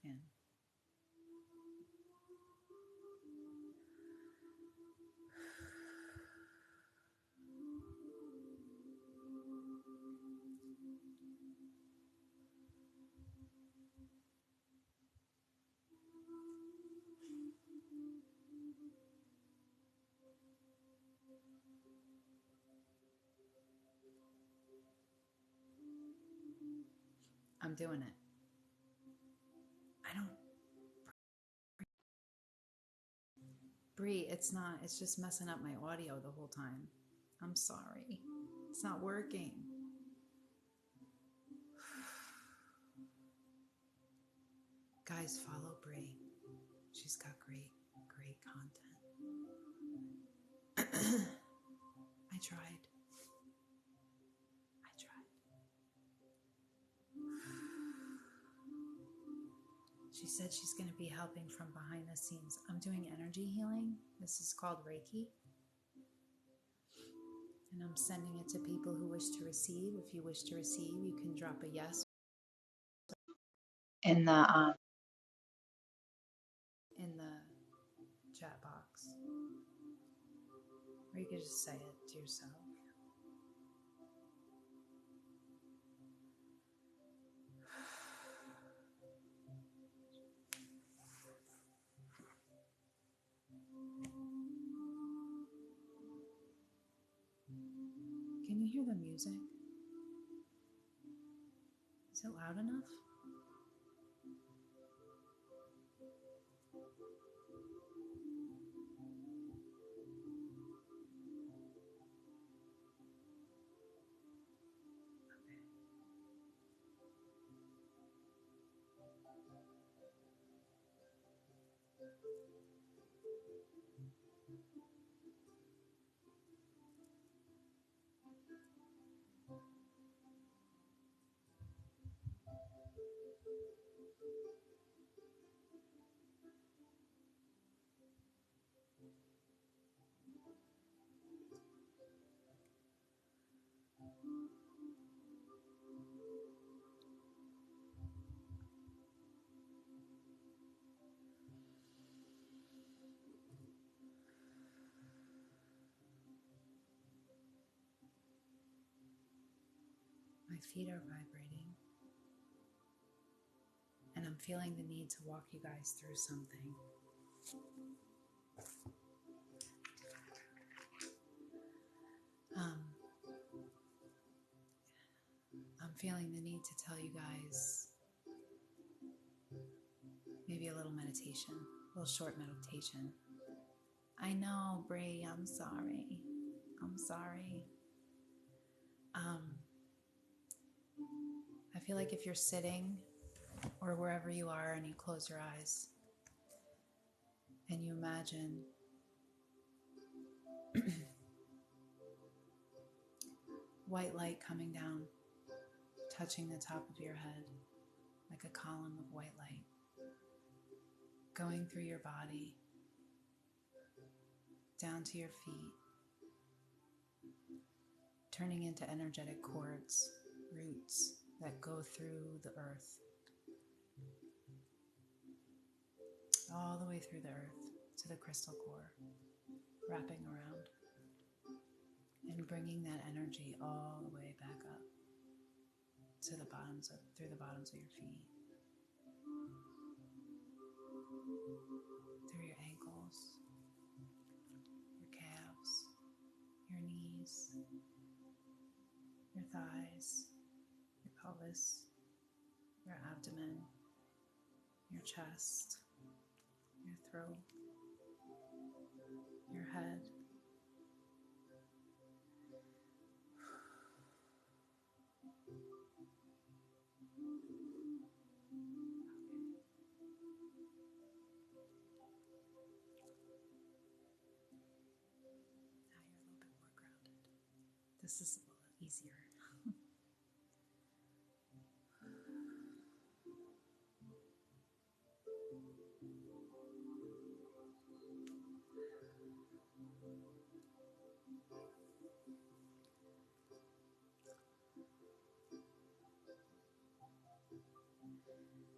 in. I'm doing it. I don't. Bree, it's not. It's just messing up my audio the whole time. I'm sorry. It's not working. Guys, follow Bree. She's got great content. I tried. She said she's going to be helping from behind the scenes. I'm doing energy healing. This is called Reiki. And I'm sending it to people who wish to receive. If you wish to receive, you can drop a yes in the chat box. Or you could just say it to yourself. Can you hear the music? Is it loud enough? My feet are vibrating, and I'm feeling the need to walk you guys through something. I'm feeling the need to tell you guys maybe a little meditation, a little short meditation. I know, Brie, I'm sorry. I feel like if you're sitting or wherever you are and you close your eyes and you imagine white light coming down, touching the top of your head like a column of white light, going through your body, down to your feet, turning into energetic cords, roots that go through the earth, all the way through the earth to the crystal core, wrapping around and bringing that energy all the way back up to the through the bottoms of your feet, through your ankles, your calves, your knees, your thighs, your pelvis, your abdomen, your chest, your throat, your head. Now you're a little bit more grounded. This is a little easier.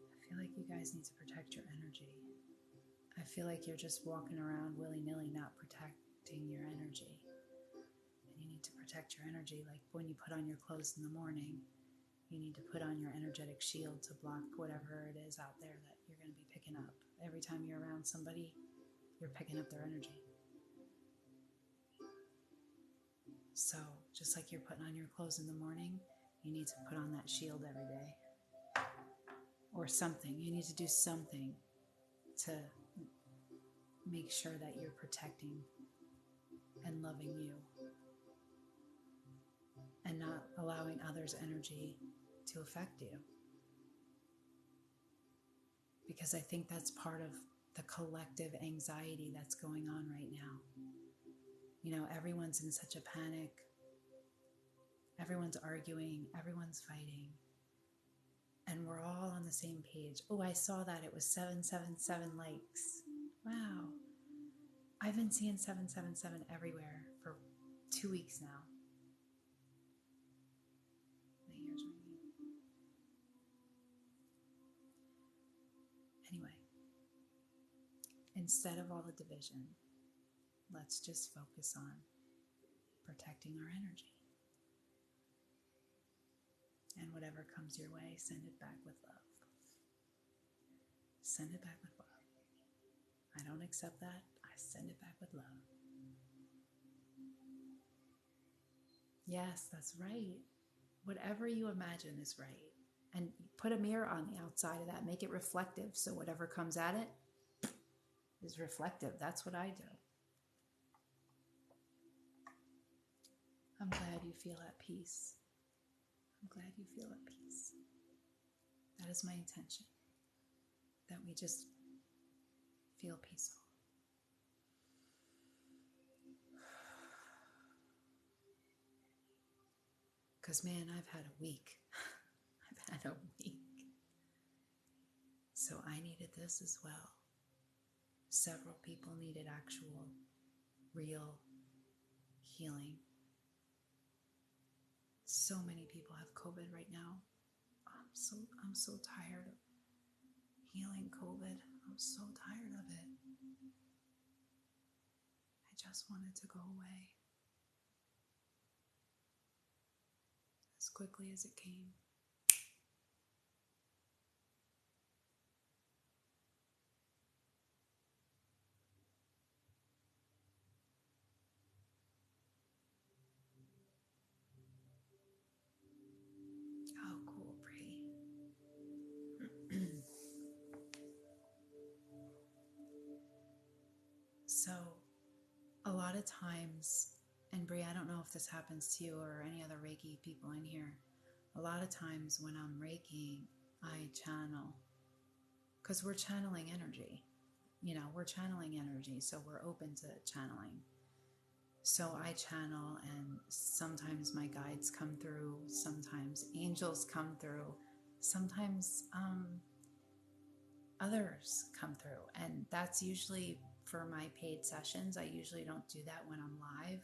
I feel like you guys need to protect your energy. I feel like you're just walking around willy-nilly, not protecting your energy. And you need to protect your energy. Like when you put on your clothes in the morning, you need to put on your energetic shield to block whatever it is out there that you're going to be picking up. Every time you're around somebody, you're picking up their energy. So just like you're putting on your clothes in the morning, you need to put on that shield every day. Or something. You need to do something to make sure that you're protecting and loving you and not allowing others' energy to affect you. Because I think that's part of the collective anxiety that's going on right now. You know, everyone's in such a panic. Everyone's arguing. Everyone's fighting. And we're all on the same page. Oh, I saw that. It was 777 likes. Wow. I've been seeing 777 everywhere for 2 weeks now. My ears ringing. Anyway, instead of all the division, let's just focus on protecting our energy. And whatever comes your way, send it back with love. Send it back with love. I don't accept that. I send it back with love. Yes, that's right. Whatever you imagine is right. And put a mirror on the outside of that. Make it reflective. So whatever comes at it is reflective. That's what I do. I'm glad you feel at peace. I'm glad you feel at peace. That is my intention. That we just feel peaceful. Because, man, I've had a week. I've had a week. So I needed this as well. Several people needed actual, real healing. So many people have COVID right now. I'm so tired of healing COVID. I'm so tired of it. I just want it to go away as quickly as it came. Oh, cool, Bree. So, a lot of times, and Bree, I don't know if this happens to you or any other Reiki people in here, a lot of times when I'm Reikiing, I channel, because we're channeling energy. You know, we're channeling energy, so we're open to channeling. So I channel, and sometimes my guides come through, sometimes angels come through, sometimes others come through. And that's usually for my paid sessions. I usually don't do that when I'm live.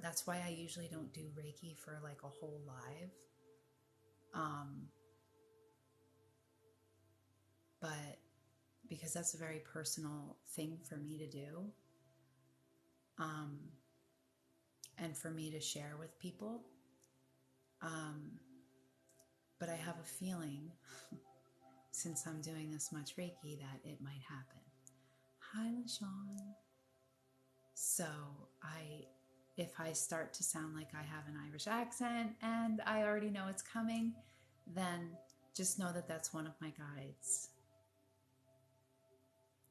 That's why I usually don't do Reiki for like a whole live. But because that's a very personal thing for me to do. And for me to share with people. But I have a feeling, since I'm doing this much Reiki, that it might happen. Hi, LaShawn. So if I start to sound like I have an Irish accent and I already know it's coming, then just know that that's one of my guides.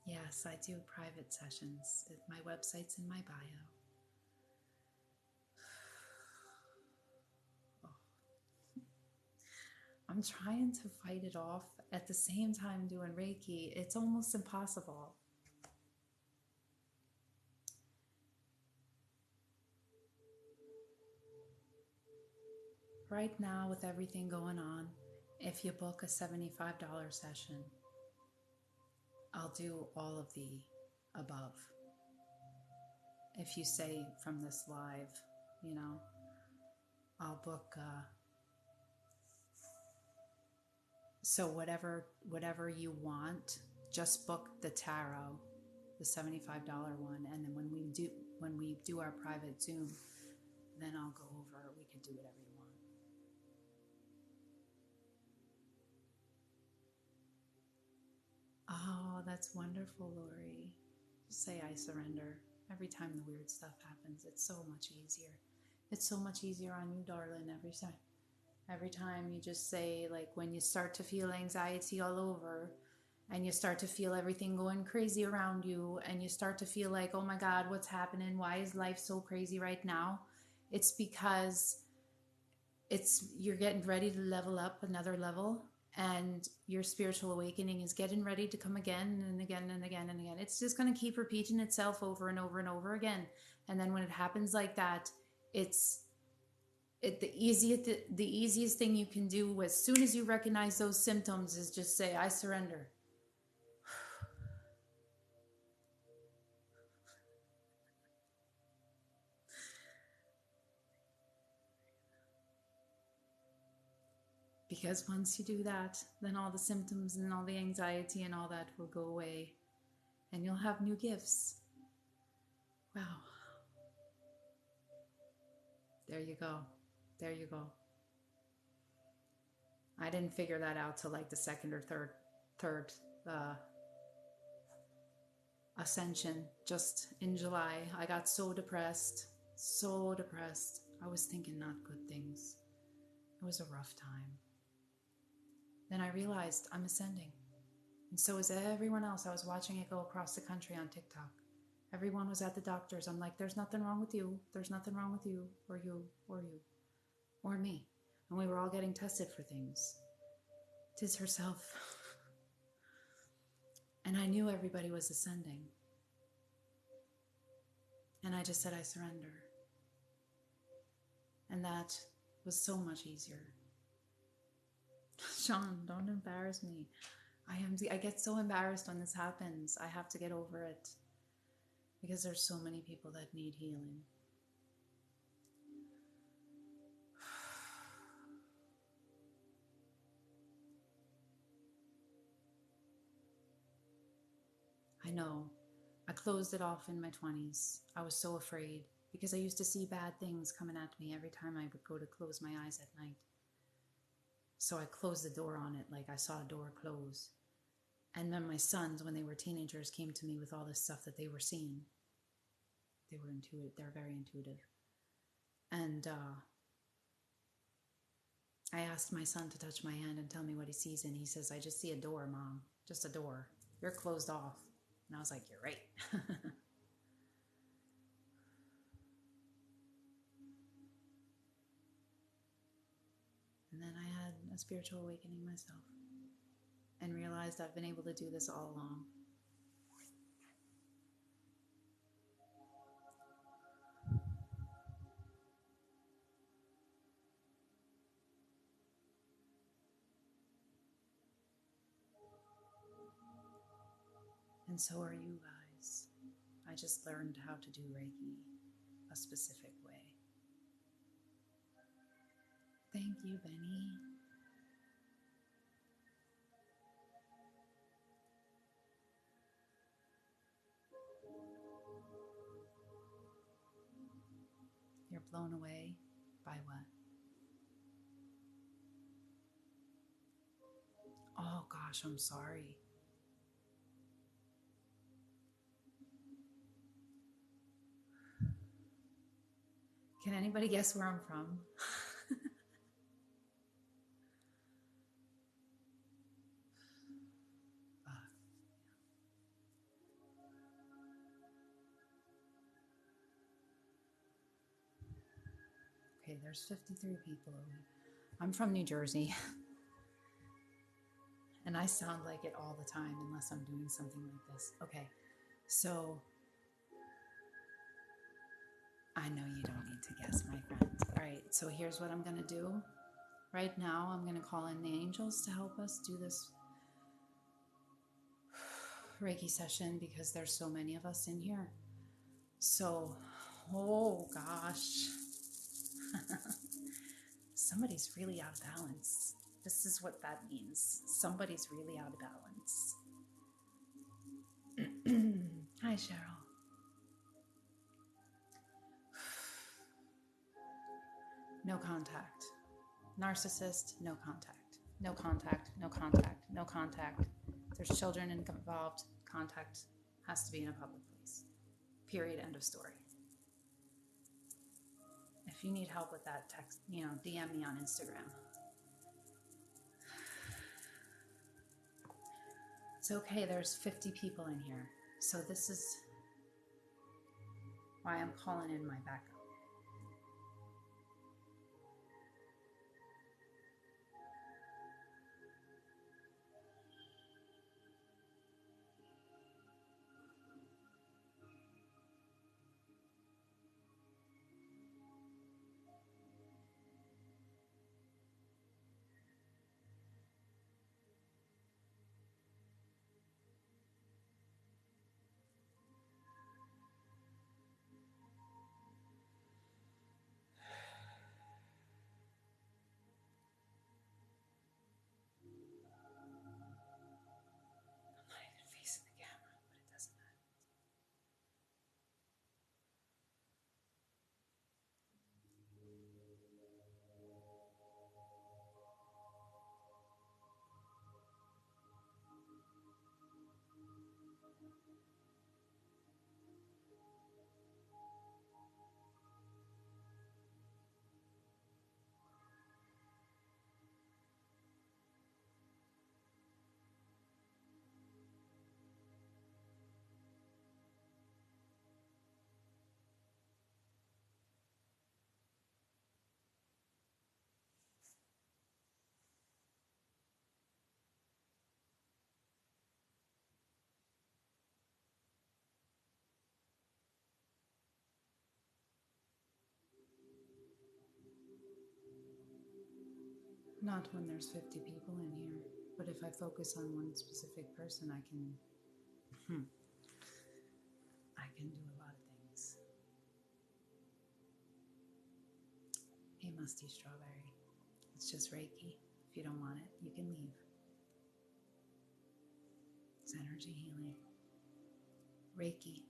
Yes, I do private sessions. My website's in my bio. I'm trying to fight it off at the same time doing Reiki. It's almost impossible. Right now, with everything going on, if you book a $75 session, I'll do all of the above. If you say from this live, you know, I'll book So whatever you want, just book the tarot, the $75 one, and then when we do our private Zoom, then I'll go over. We could do whatever you want. Oh, that's wonderful, Lori. Just say I surrender. Every time the weird stuff happens, it's so much easier. It's so much easier on you, darling, every time. Every time you just say, like, when you start to feel anxiety all over and you start to feel everything going crazy around you and you start to feel like, oh my God, what's happening? Why is life so crazy right now? It's because you're getting ready to level up another level, and your spiritual awakening is getting ready to come again and again and again and again. It's just going to keep repeating itself over and over and over again. And then when it happens like that, the easiest thing you can do as soon as you recognize those symptoms is just say, I surrender. Because once you do that, then all the symptoms and all the anxiety and all that will go away, and you'll have new gifts. Wow. There you go. There you go. I didn't figure that out till like the second or third ascension, just in July. I got so depressed. I was thinking not good things. It was a rough time. Then I realized I'm ascending. And so is everyone else. I was watching it go across the country on TikTok. Everyone was at the doctors. I'm like, there's nothing wrong with you. There's nothing wrong with you, or you, or you, or me. And we were all getting tested for things. Tis herself. And I knew everybody was ascending. And I just said, I surrender. And that was so much easier. Sean, don't embarrass me. I get so embarrassed when this happens. I have to get over it. Because there's so many people that need healing. I know. I closed it off in my 20s. I was so afraid because I used to see bad things coming at me every time I would go to close my eyes at night. So I closed the door on it, like I saw a door close. And then my sons, when they were teenagers, came to me with all this stuff that they were seeing. They were intuitive. They're very intuitive. And I asked my son to touch my hand and tell me what he sees, and he says, I just see a door, Mom. Just a door. You're closed off. And I was like, you're right. And then I had a spiritual awakening myself and realized I've been able to do this all along. And so are you guys. I just learned how to do Reiki a specific way. Thank you, Benny. You're blown away by what? Oh gosh, I'm sorry. Can anybody guess where I'm from? Okay, there's 53 people. I'm from New Jersey. And I sound like it all the time unless I'm doing something like this. Okay, so I know you don't need to guess, my friend. All right, so here's what I'm going to do. Right now, I'm going to call in the angels to help us do this Reiki session because there's so many of us in here. So, oh gosh. Somebody's really out of balance. This is what that means. Somebody's really out of balance. Hi, Cheryl. No contact. Narcissist, no contact. No contact, no contact, no contact. There's children involved. Contact has to be in a public place. Period. End of story. If you need help with that, text, DM me on Instagram. It's okay. There's 50 people in here. So this is why I'm calling in my backup. Not when there's 50 people in here, but if I focus on one specific person, I can do a lot of things. Hey, musty strawberry. It's just Reiki. If you don't want it, you can leave. It's energy healing. Reiki.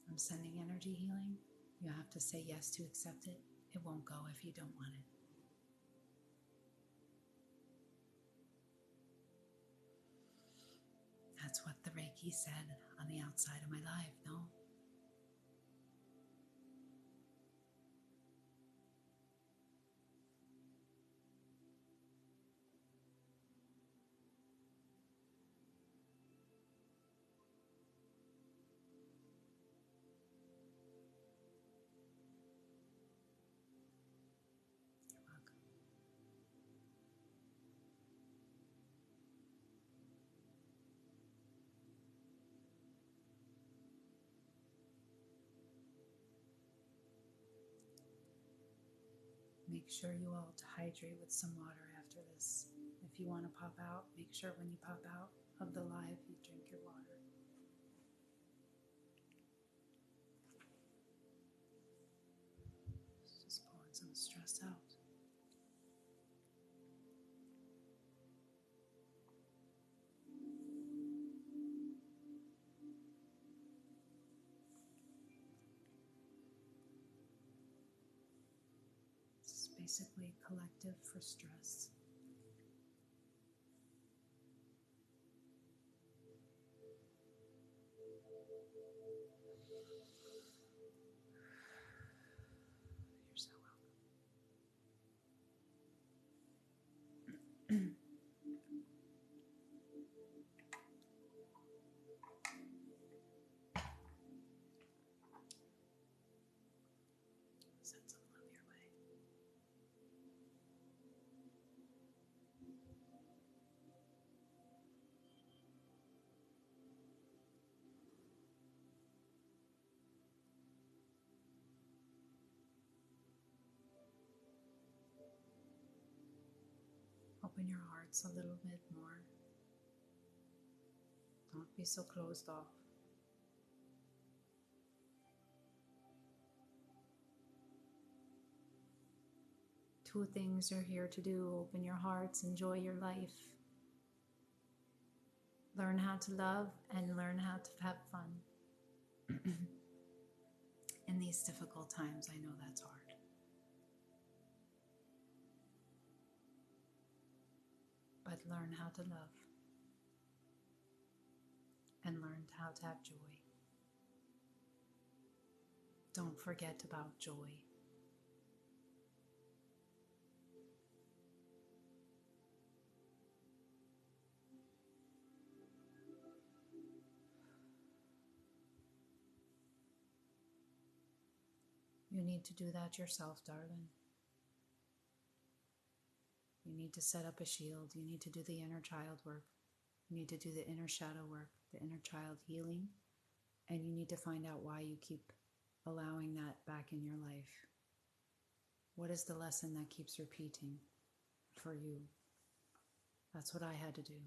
I'm sending energy healing. You have to say yes to accept it. It won't go if you don't want it. That's what the Reiki said on the outside of my life, no? You're welcome. Make sure you all hydrate with some water after this. If you want to pop out, make sure when you pop out of the live, you drink your water. Just pulling some stress out. This is basically collective for stress. You're so welcome. Send some love your way. Open your hearts a little bit more. Don't be so closed off. Two things you're here to do: open your hearts, enjoy your life, learn how to love, and learn how to have fun. In these difficult times, I know that's hard. But learn how to love and learn how to have joy. Don't forget about joy. You need to do that yourself, darling. You need to set up a shield. You need to do the inner child work. You need to do the inner shadow work, the inner child healing. And you need to find out why you keep allowing that back in your life. What is the lesson that keeps repeating for you? That's what I had to do.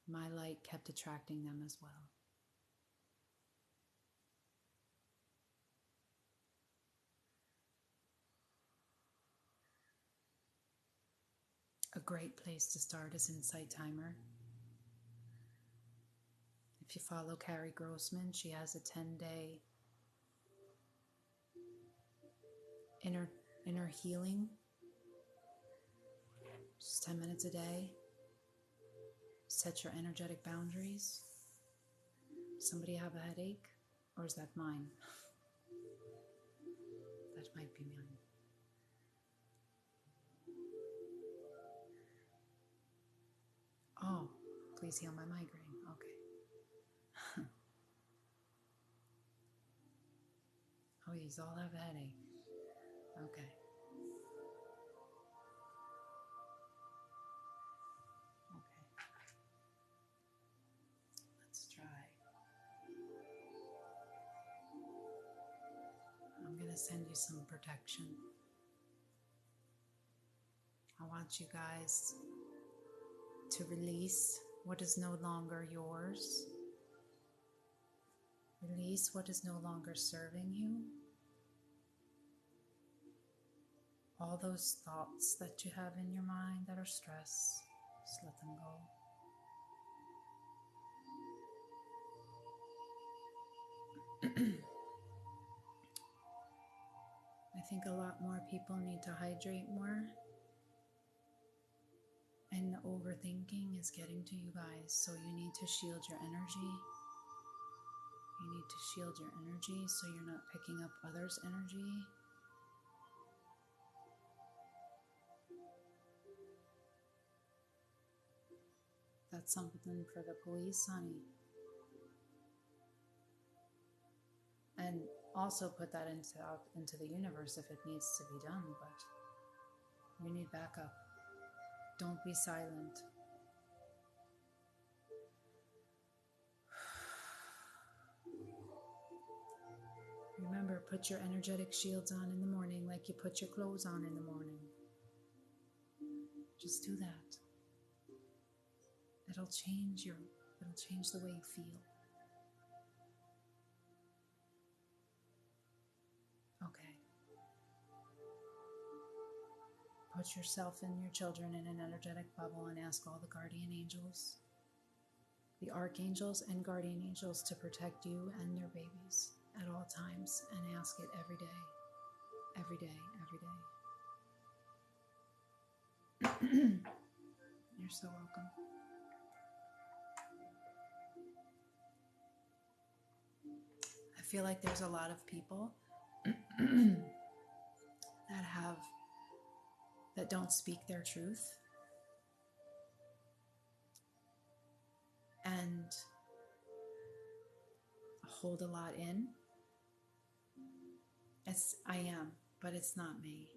My light kept attracting them as well. A great place to start is Insight Timer. If you follow Carrie Grossman, she has a 10-day inner healing. Just 10 minutes a day. Set your energetic boundaries. Somebody have a headache? Or is that mine? That might be mine. Oh, please heal my migraine. Okay. Oh, you all have a headache. Okay. Let's try. I'm going to send you some protection. I want you guys to release what is no longer yours. Release what is no longer serving you. All those thoughts that you have in your mind that are stress, just let them go. I think a lot more people need to hydrate more. And the overthinking is getting to you guys, so you need to shield your energy. You need to shield your energy so you're not picking up others' energy. That's something for the police, honey. And also put that out into the universe if it needs to be done, but you need backup. Don't be silent. Remember, put your energetic shields on in the morning like you put your clothes on in the morning. Just do that. It'll change the way you feel. Okay. Put yourself and your children in an energetic bubble and ask all the guardian angels, the archangels and guardian angels to protect you and your babies at all times, and ask it every day, every day, every day. You're so welcome. I feel like there's a lot of people that don't speak their truth and hold a lot in. I am, but it's not me.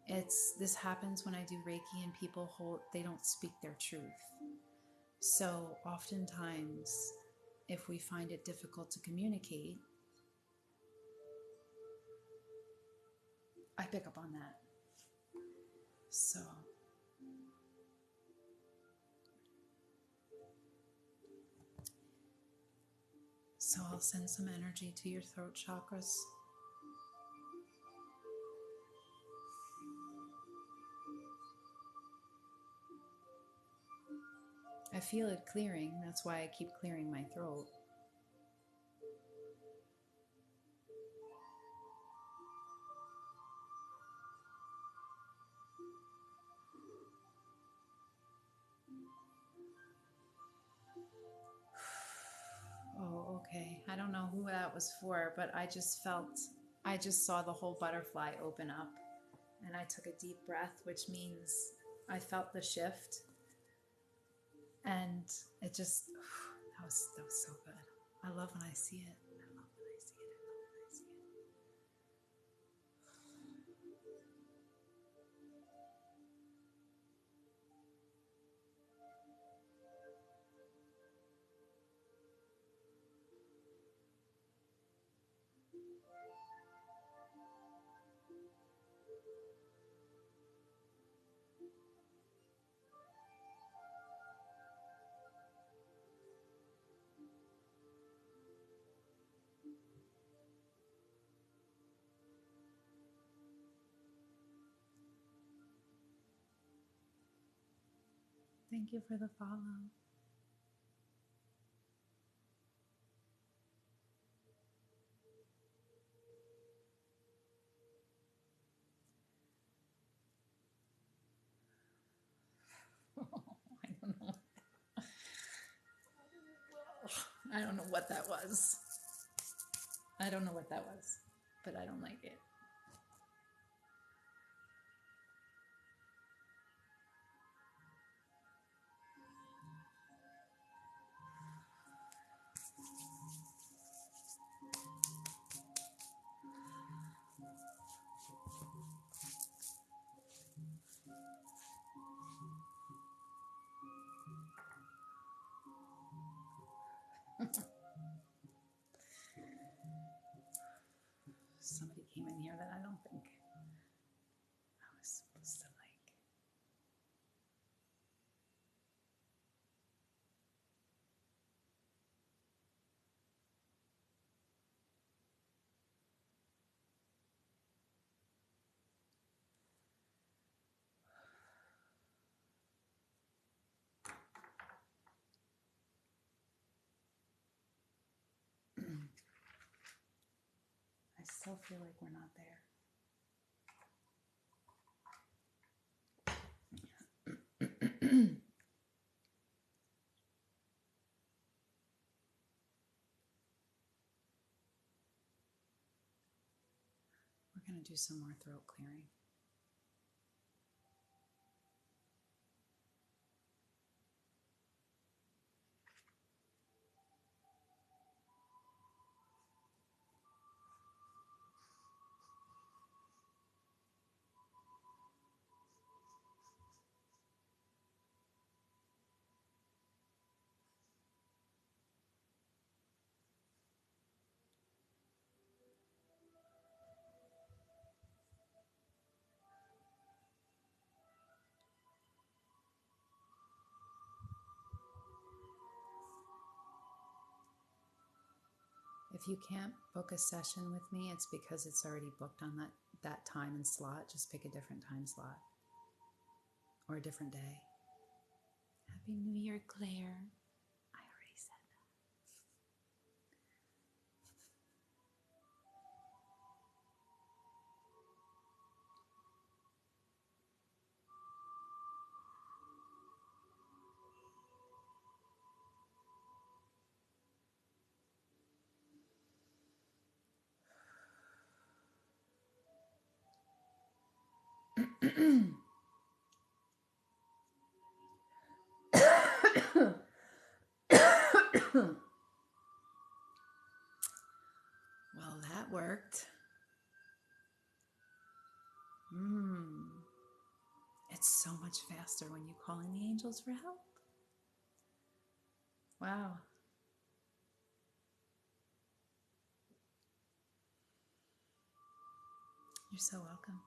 This happens when I do Reiki and people they don't speak their truth. So oftentimes, if we find it difficult to communicate, I pick up on that. So I'll send some energy to your throat chakras. I feel it clearing. That's why I keep clearing my throat. Oh, okay. I don't know who that was for, but I just saw the whole butterfly open up, and I took a deep breath, which means I felt the shift, and it just, that was so good. I love when I see it. I love when I see it. I love when I see it. Thank you for the follow. I don't know. I don't know what that was. I don't know what that was, but I don't like it. Somebody came in here that I don't think I was supposed to like. I still feel like we're not there. We're going to do some more throat clearing. If you can't book a session with me, it's because it's already booked on that time and slot. Just pick a different time slot or a different day. Happy New Year, Claire. I already said Well, that worked. It's so much faster when you call in the angels for help. Wow. You're so welcome.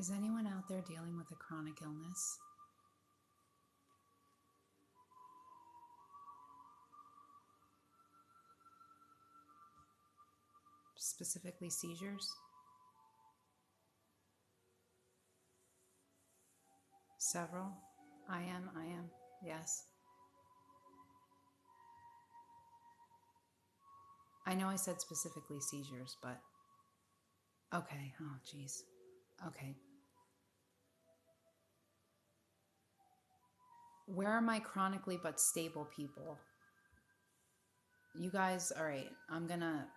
Is anyone out there dealing with a chronic illness? Specifically seizures? Several? I am, yes. I know I said specifically seizures, but okay, oh geez. Okay. Where are my chronically but stable people? You guys, all right, I'm gonna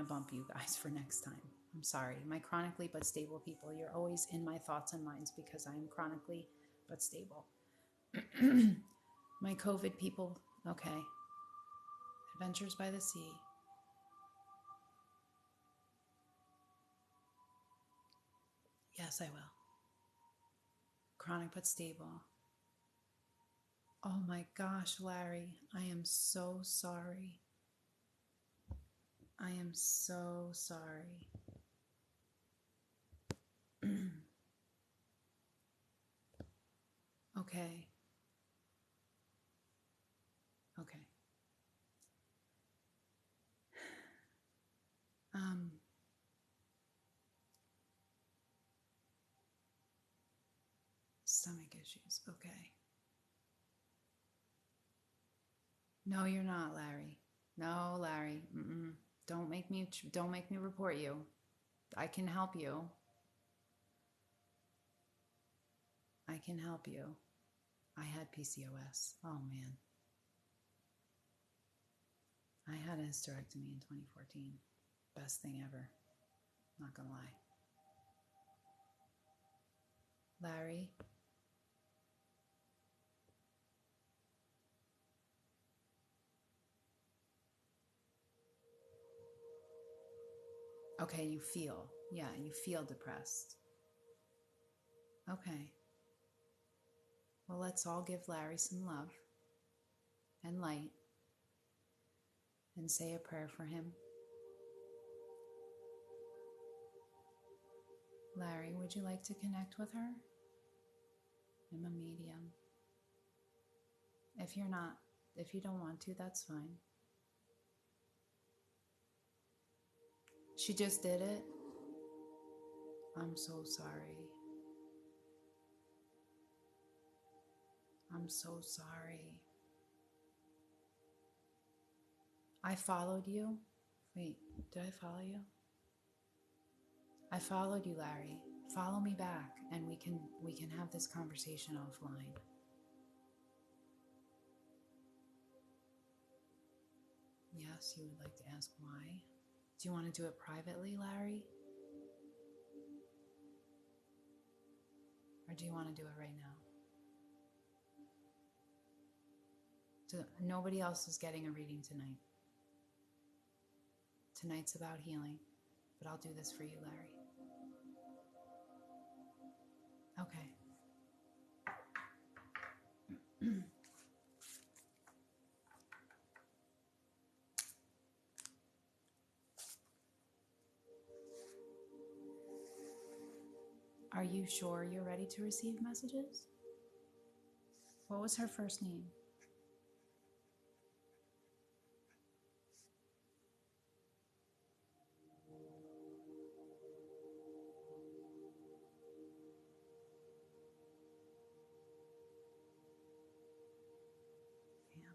bump you guys for next time. I'm sorry. My chronically but stable people, you're always in my thoughts and minds because I am chronically but stable. My COVID people, okay. Adventures by the Sea. Yes, I will. Chronic but stable. Oh my gosh, Larry, I am so sorry. I am so sorry. Okay. Okay. Stomach issues. Okay. No, you're not, Larry. No, Larry. Don't make me report you. I can help you. I can help you. I had PCOS. Oh man. I had a hysterectomy in 2014. Best thing ever. Not gonna lie. Larry. Okay, you feel. Yeah, you feel depressed. Okay. Well, let's all give Larry some love and light and say a prayer for him. Larry, would you like to connect with her? I'm a medium. If you don't want to, that's fine. She just did it? I'm so sorry. I'm so sorry. I followed you. Wait, did I follow you? I followed you, Larry. Follow me back and we can have this conversation offline. Yes, you would like to ask why? Do you want to do it privately, Larry? Or do you want to do it right now? Nobody else is getting a reading tonight. Tonight's about healing, but I'll do this for you, Larry. Okay. Are you sure you're ready to receive messages? What was her first name? Pam.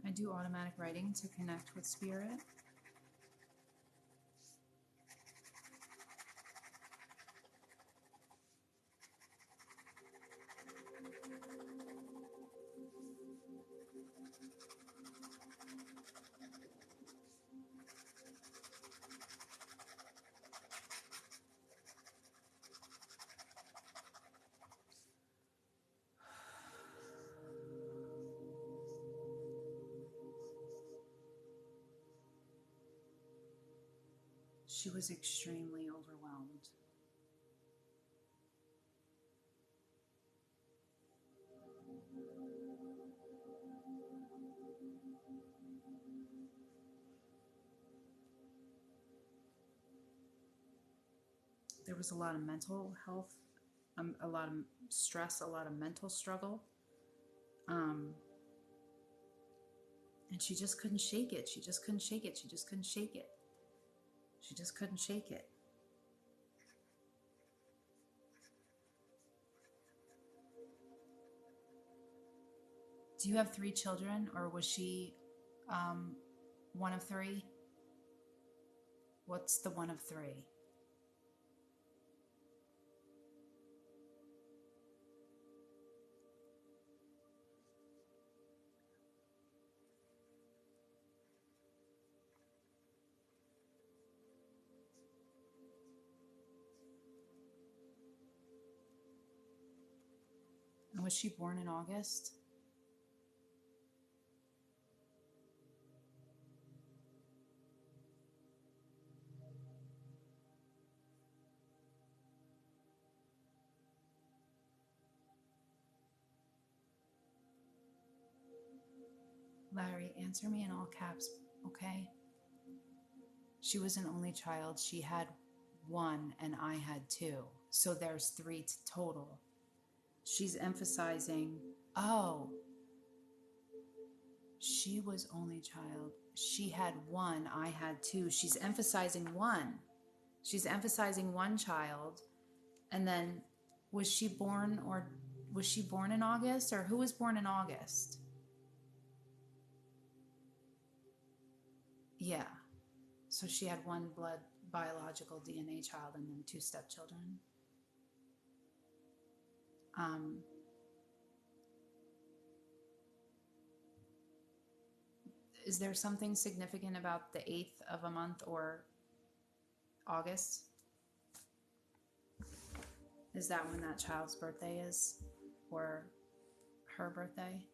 I do automatic writing to connect with spirit. She was extremely overwhelmed. There was a lot of mental health, a lot of stress, a lot of mental struggle. And she just couldn't shake it. She just couldn't shake it. She just couldn't shake it. She just couldn't shake it. Do you have 3 children, or was she one of 3? What's the one of 3? And was she born in August? Larry, answer me in all caps, okay? She was an only child. She had 1 and I had 2. So there's 3 total. She's emphasizing, oh, she was only child. She had 1, I had 2. She's emphasizing 1. She's emphasizing 1 child. And then was she born in August, or who was born in August? Yeah. So she had 1 blood biological DNA child and then 2 stepchildren. Is there something significant about the 8th of a month or August? Is that when that child's birthday is, or her birthday?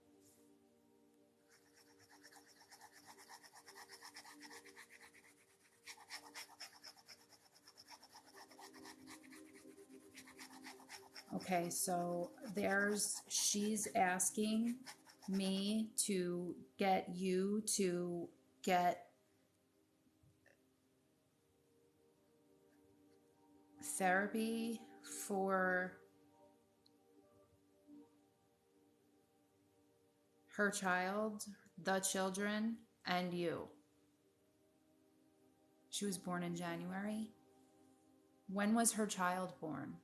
Okay, so she's asking me to get you to get therapy for her child, the children, and you. She was born in January. When was her child born?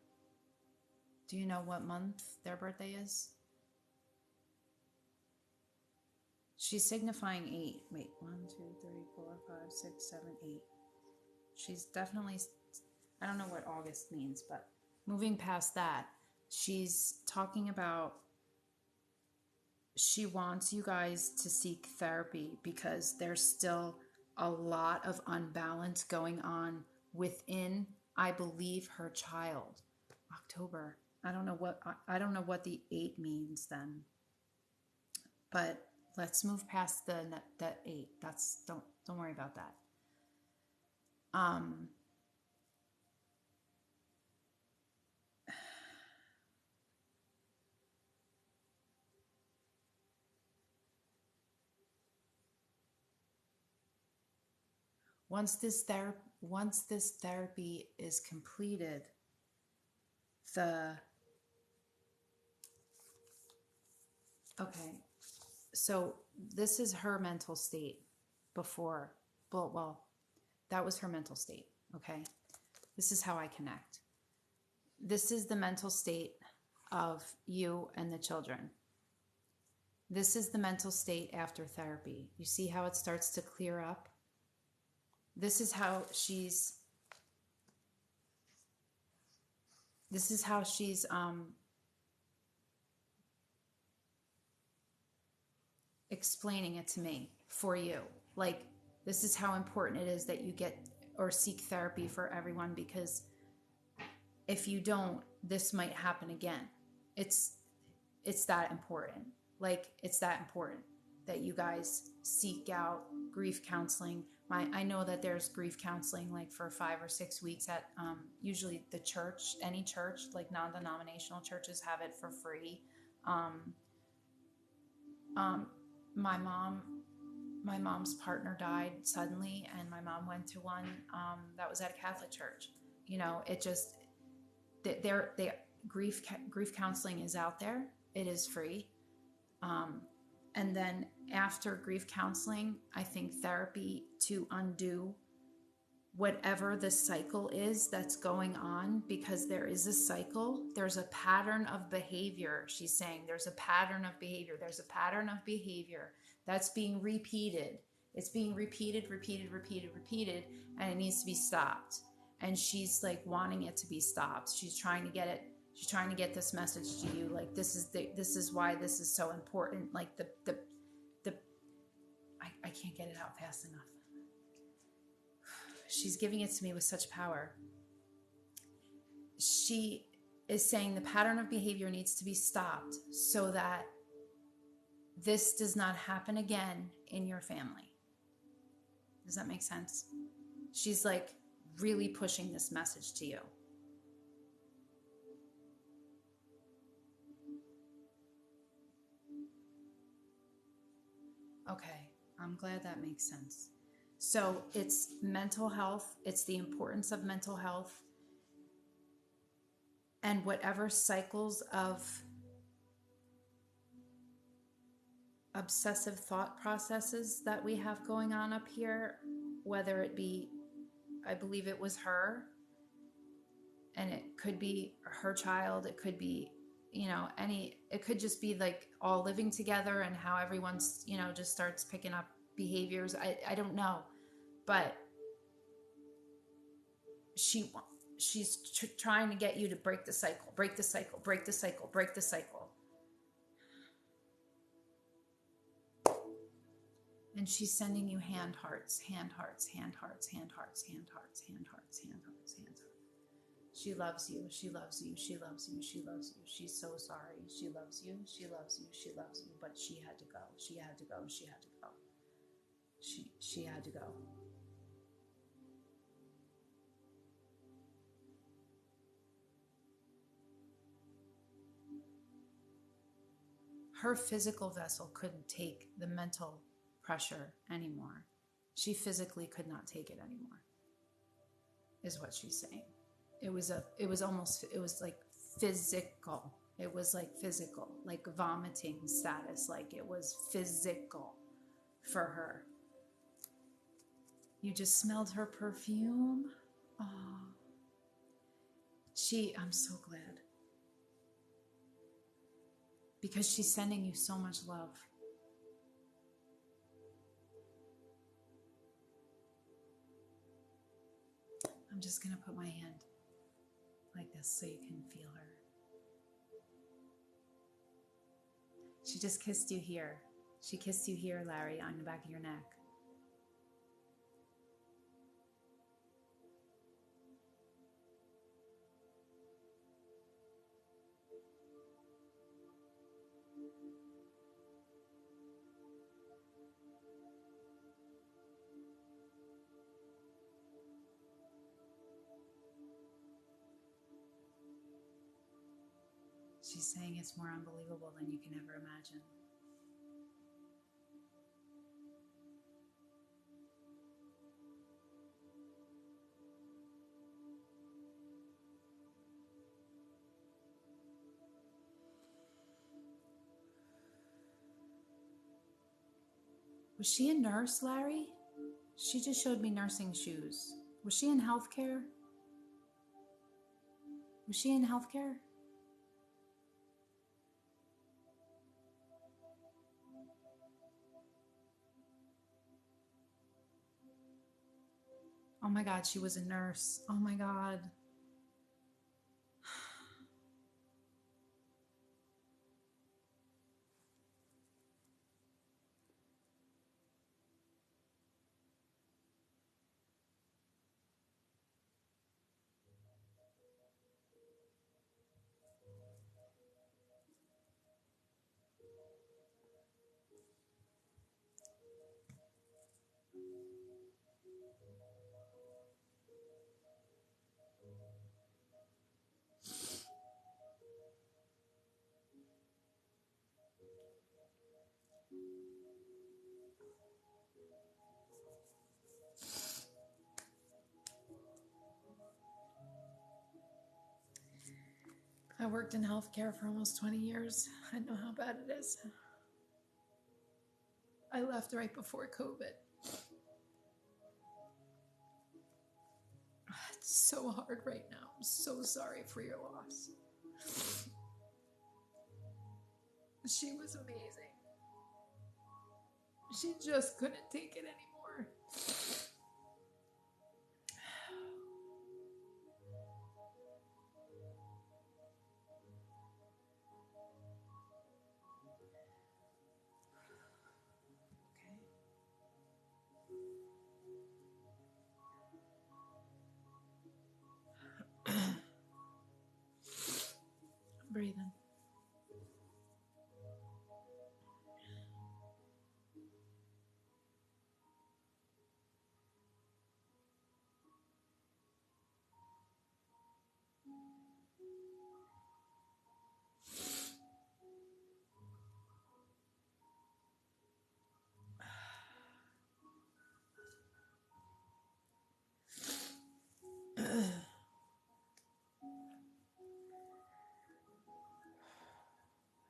Do you know what month their birthday is? She's signifying 8. Wait, 1, 2, 3, 4, 5, 6, 7, 8. She's definitely, I don't know what August means, but moving past that, she's talking about she wants you guys to seek therapy because there's still a lot of unbalance going on within, I believe, her child. October. I don't know what the 8 means then. But let's move past that 8. Don't worry about that. Once this therapy is completed, okay, so this is her mental state before, well, that was her mental state, okay? This is how I connect. This is the mental state of you and the children. This is the mental state after therapy. You see how it starts to clear up? This is how she's explaining it to me for you. Like, this is how important it is that you get or seek therapy for everyone, because if you don't, this might happen again. It's that important. Like, it's that important that you guys seek out grief counseling. I know that there's grief counseling like for 5 or 6 weeks at usually the church, any church, like non-denominational churches have it for free. My mom's partner died suddenly, and my mom went to one that was at a Catholic church. you know, it just, they grief counseling is out there. It is free. And then after grief counseling, I think therapy to undo whatever the cycle is that's going on, because there is a cycle. There's a pattern of behavior. She's saying there's a pattern of behavior. There's a pattern of behavior that's being repeated. It's being repeated, and it needs to be stopped. And she's like wanting it to be stopped. She's trying to get it. She's trying to get this message to you. Like, this is why this is so important. Like I can't get it out fast enough. She's giving it to me with such power. She is saying the pattern of behavior needs to be stopped so that this does not happen again in your family. Does that make sense? She's like really pushing this message to you. Okay, I'm glad that makes sense. So it's mental health. It's the importance of mental health. And whatever cycles of obsessive thought processes that we have going on up here, whether it be, I believe it was her, and it could be her child, it could be, you know, it could just be like all living together and how everyone's, you know, just starts picking up behaviors. I don't know, but she's trying to get you to break the cycle. And she's sending you hand hearts. She loves you. She's so sorry. She loves you. But she had to go. She had to go. Her physical vessel couldn't take the mental pressure anymore. She physically could not take it anymore, is what she's saying. It was like physical. It was like physical, like vomiting status. Like it was physical for her. You just smelled her perfume. Oh, I'm so glad. Because she's sending you so much love. I'm just going to put my hand like this so you can feel her. She just kissed you here. She kissed you here, Larry, on the back of your neck. She's saying it's more unbelievable than you can ever imagine. Was she a nurse, Larry? She just showed me nursing shoes. Was she in healthcare? Oh my God, she was a nurse. Oh my God. I worked in healthcare for almost 20 years. I know how bad it is. I left right before COVID. It's so hard right now. I'm so sorry for your loss. She was amazing. She just couldn't take it anymore. Okay. Breathing.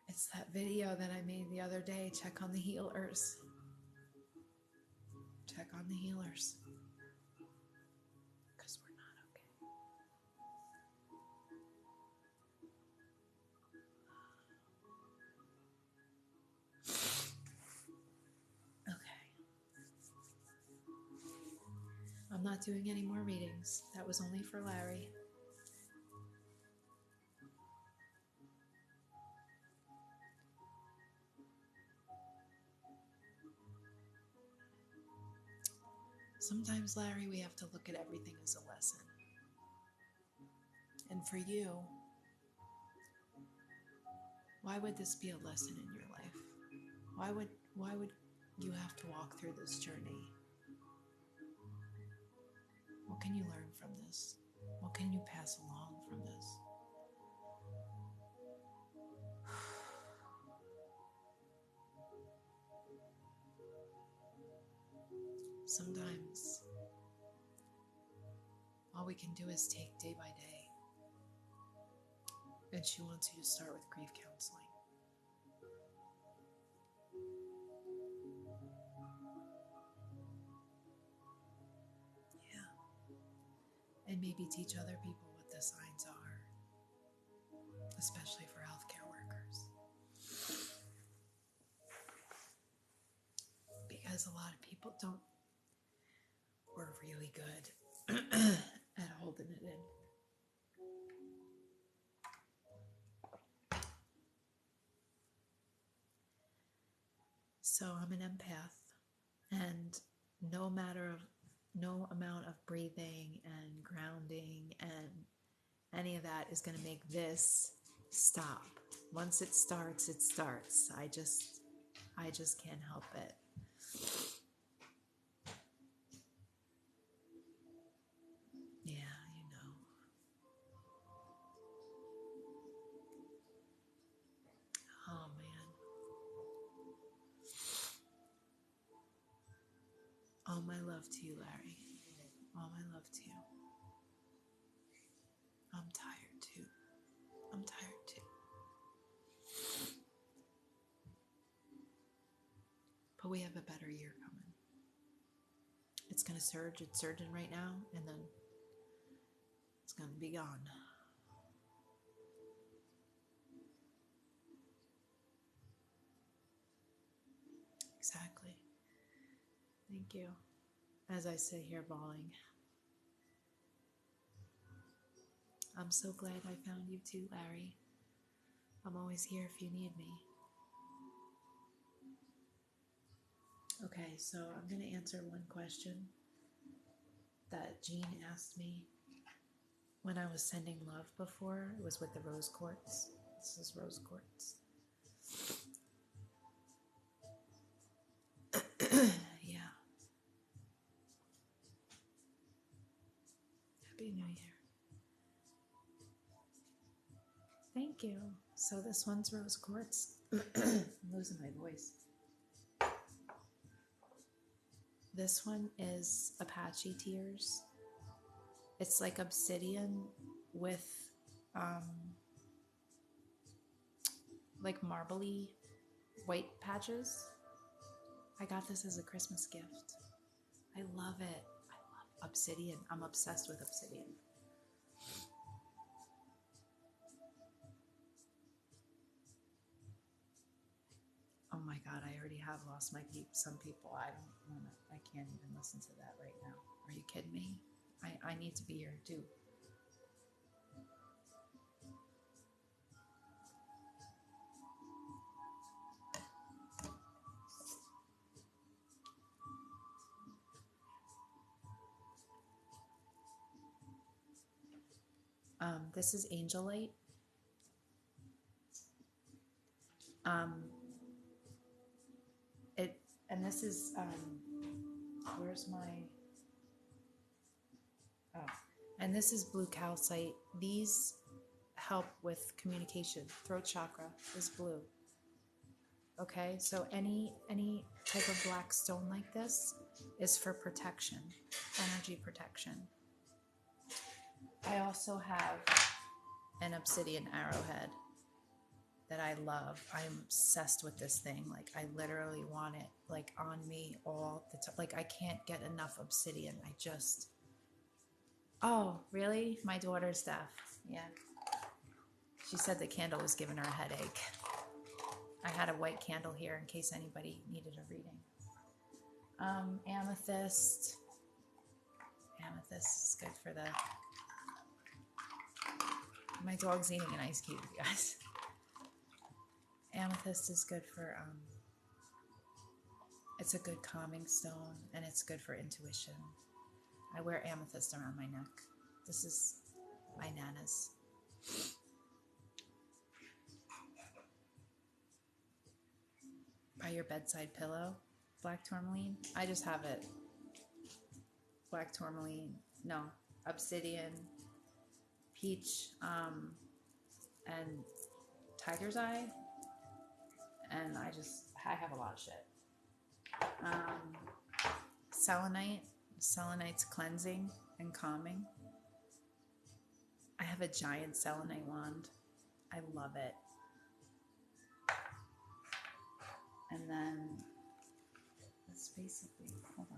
It's that video that I made the other day. Check on the healers. Check on the healers. Because we're not okay. Okay. I'm not doing any more readings. That was only for Larry. Sometimes, Larry, we have to look at everything as a lesson. And for you, why would this be a lesson in your life? Why would you have to walk through this journey? What can you learn from this? What can you pass along from this? Sometimes all we can do is take day by day. And she wants you to start with grief counseling. Yeah. And maybe teach other people what the signs are, especially for healthcare workers. Because a lot of people were really good at holding it in. So I'm an empath, and no amount of breathing and grounding and any of that is going to make this stop. Once it starts, it starts. I just can't help it. Yeah, you know. Oh, man. All my love to you, Larry. All my love to you. I'm tired too. I'm tired too. But we have a better year coming. It's going to surge. It's surging right now, and then it's going to be gone. Exactly. Thank you. As I sit here bawling. I'm so glad I found you too, Larry. I'm always here if you need me. Okay, so I'm going to answer one question that Jean asked me when I was sending love before. It was with the rose quartz. This is rose quartz. Yeah. Happy New Year. Thank you. So this one's rose quartz. I'm losing my voice. This one is Apache tears. It's like obsidian with like marbly white patches. I got this as a Christmas gift. I love it. I love obsidian. I'm obsessed with obsidian. Oh my God, I already have lost my some people. I can't even listen to that right now. Are you kidding me? I need to be here too. This is Angel Light. And this is, where's my, oh, and this is blue calcite. These help with communication. Throat chakra is blue. Okay, so any type of black stone like this is for protection, energy protection. I also have an obsidian arrowhead that I love. I'm obsessed with this thing. Like, I literally want it like on me all the time. Like, I can't get enough obsidian. I just, oh, really? My daughter's deaf. Yeah. She said the candle was giving her a headache. I had a white candle here in case anybody needed a reading. Amethyst. Amethyst is good for the... My dog's eating an ice cube, you guys. Amethyst is good for... it's a good calming stone, and it's good for intuition. I wear amethyst around my neck. This is my Nana's. By your bedside pillow, black tourmaline. I just have it. Black tourmaline, no, obsidian, peach, and tiger's eye. And I have a lot of shit. Selenite. Selenite's cleansing and calming. I have a giant selenite wand. I love it. And then that's basically, hold on.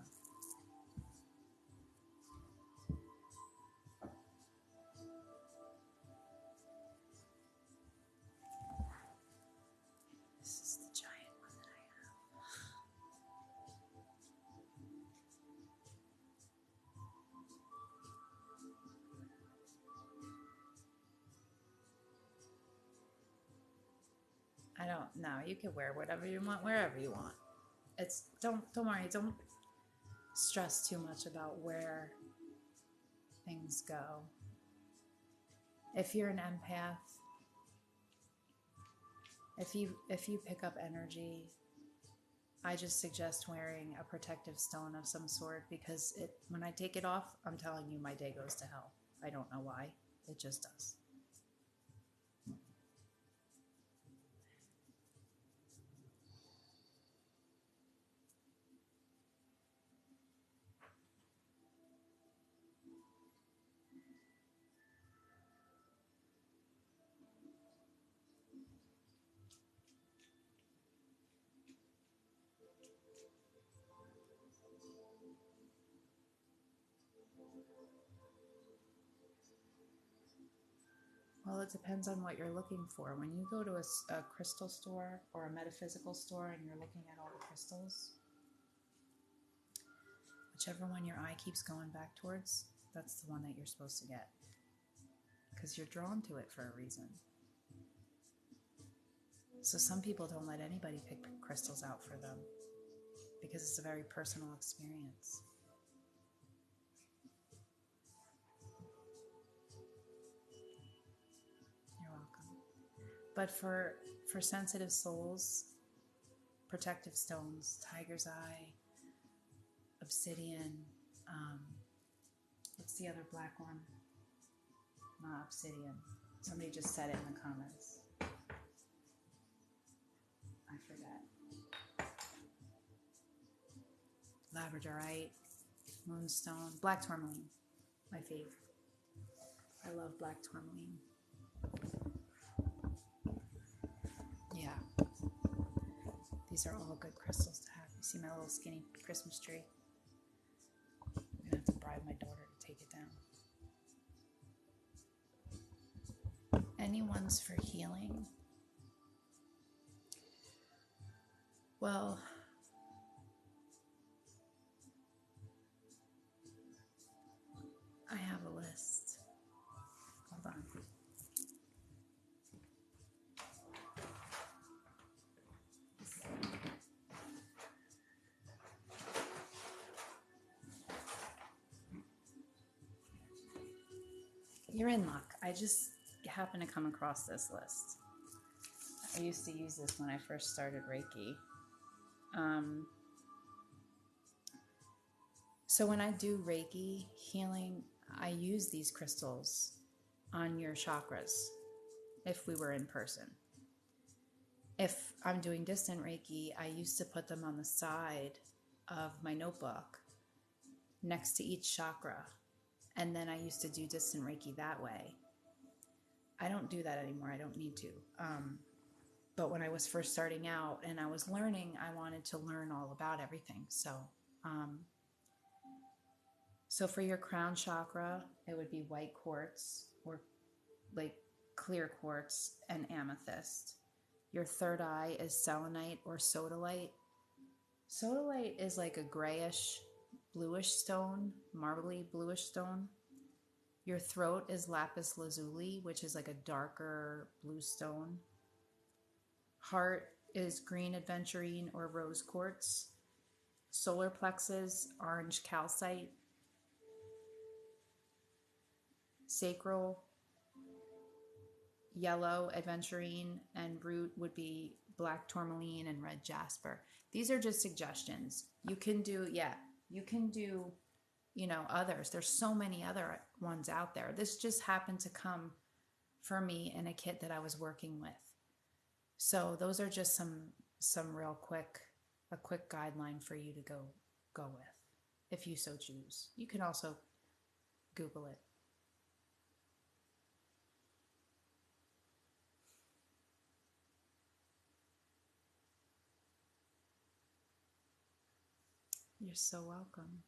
This is the giant one that I have. I don't know. You can wear whatever you want, wherever you want. It's don't worry, don't stress too much about where things go. If you're an empath, if you pick up energy, I just suggest wearing a protective stone of some sort, because when I take it off, I'm telling you, my day goes to hell. I don't know why. It just does. Well, it depends on what you're looking for. When you go to a crystal store or a metaphysical store and you're looking at all the crystals, whichever one your eye keeps going back towards, that's the one that you're supposed to get, because you're drawn to it for a reason. So some people don't let anybody pick crystals out for them because it's a very personal experience. You're welcome. But for sensitive souls, protective stones, tiger's eye, obsidian, what's the other black one? Not obsidian. Somebody just said it in the comments. I forget. Labradorite, moonstone, black tourmaline, my fave. I love black tourmaline. These are all good crystals to have. You see my little skinny Christmas tree? I'm going to have to bribe my daughter to take it down. Anyone's for healing? Well, I have a list. Hold on. You're in luck. I just happened to come across this list. I used to use this when I first started Reiki. So when I do Reiki healing, I use these crystals on your chakras if we were in person. If I'm doing distant Reiki, I used to put them on the side of my notebook next to each chakra. And then I used to do distant Reiki that way. I don't do that anymore. I don't need to. But when I was first starting out and I was learning, I wanted to learn all about everything. So for your crown chakra, it would be white quartz or like clear quartz and amethyst. Your third eye is selenite or sodalite. Sodalite is like a grayish, bluish stone, marbly bluish stone. Your throat is lapis lazuli, which is like a darker blue stone. Heart is green aventurine or rose quartz. Solar plexus, orange calcite. Sacral, yellow aventurine, and root would be black tourmaline and red jasper. These are just suggestions. You can do, others. There's so many other ones out there. This just happened to come for me in a kit that I was working with. So those are just some real quick guideline for you to go with, if you so choose. You can also Google it. You're so welcome.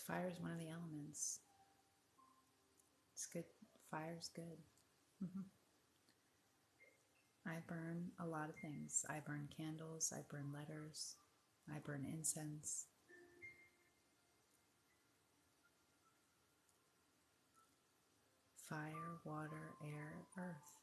Fire is one of the elements. It's good. Fire's good. Mm-hmm. I burn a lot of things. I burn candles. I burn letters. I burn incense. Fire, water, air, earth.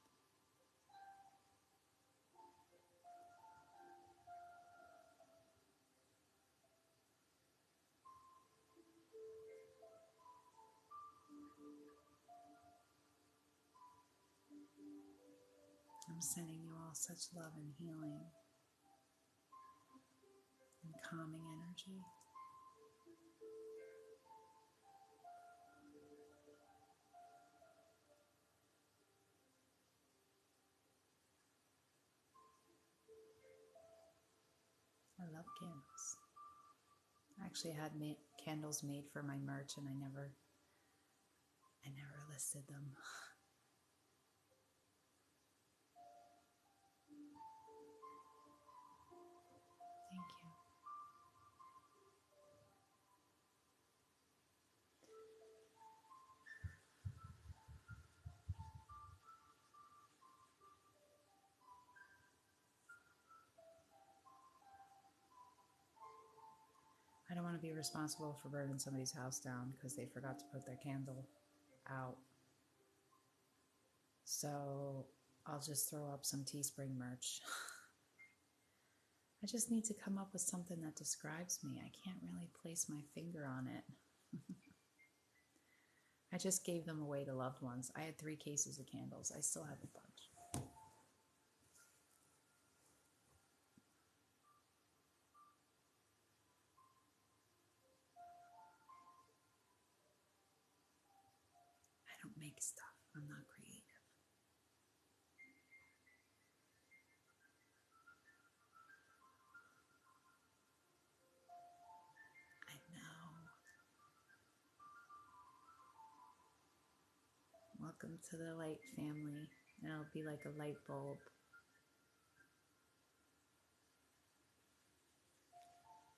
I'm sending you all such love and healing and calming energy. I love candles. I actually had candles made for my merch, and I never listed them. I don't want to be responsible for burning somebody's house down because they forgot to put their candle out. So I'll just throw up some Teespring merch. I just need to come up with something that describes me. I can't really place my finger on it. I just gave them away to loved ones. I had 3 cases of candles. I still have a bunch. I don't make stuff. I'm not creative. I know. Welcome to the light family. And it'll be like a light bulb.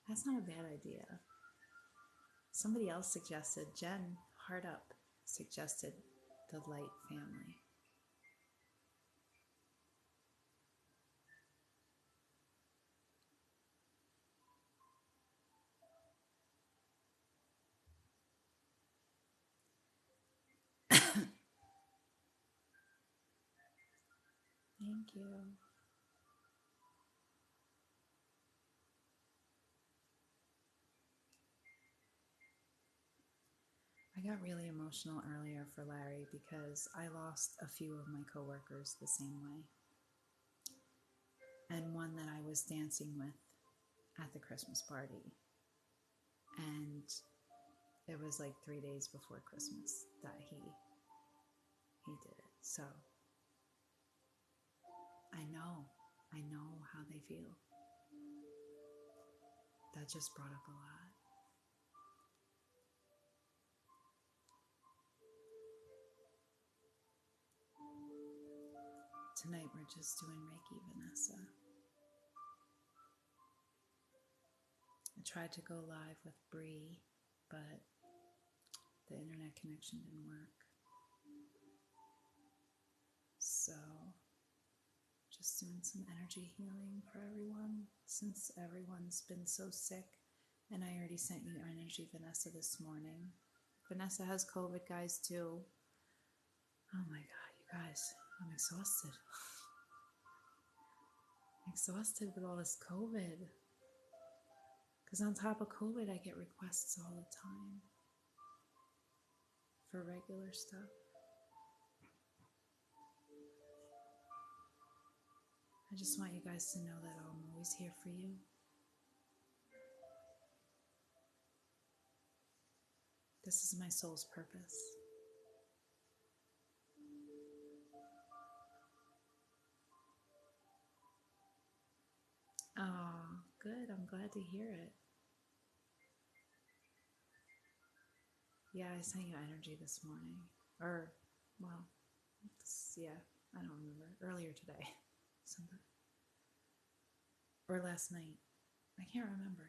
That's not a bad idea. Somebody else suggested, Jen, Heart Up, suggested the light family. Thank you. I got really emotional earlier for Larry because I lost a few of my coworkers the same way. And one that I was dancing with at the Christmas party. And it was like 3 days before Christmas that he did it. So I know how they feel. That just brought up a lot. Tonight we're just doing Reiki, Vanessa. I tried to go live with Bree, but the internet connection didn't work. So just doing some energy healing for everyone since everyone's been so sick. And I already sent you energy, Vanessa, this morning. Vanessa has COVID, guys, too. Oh my God, you guys, I'm exhausted. I'm exhausted with all this COVID. Because on top of COVID, I get requests all the time for regular stuff. I just want you guys to know that I'm always here for you. This is my soul's purpose. Oh, good. I'm glad to hear it. Yeah, I sent you energy this morning. Or, well, yeah, I don't remember. Earlier today. Something. Or last night. I can't remember.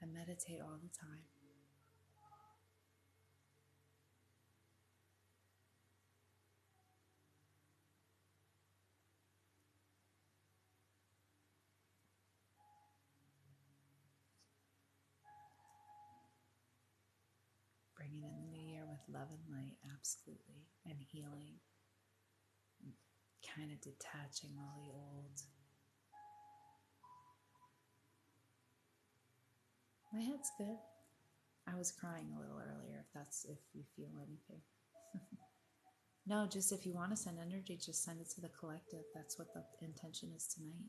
I meditate all the time. Bringing in the new year with love and light, absolutely, and healing, and kind of detaching all the old. My head's good. I was crying a little earlier, if you feel anything. No, just if you want to send energy, just send it to the collective. That's what the intention is tonight.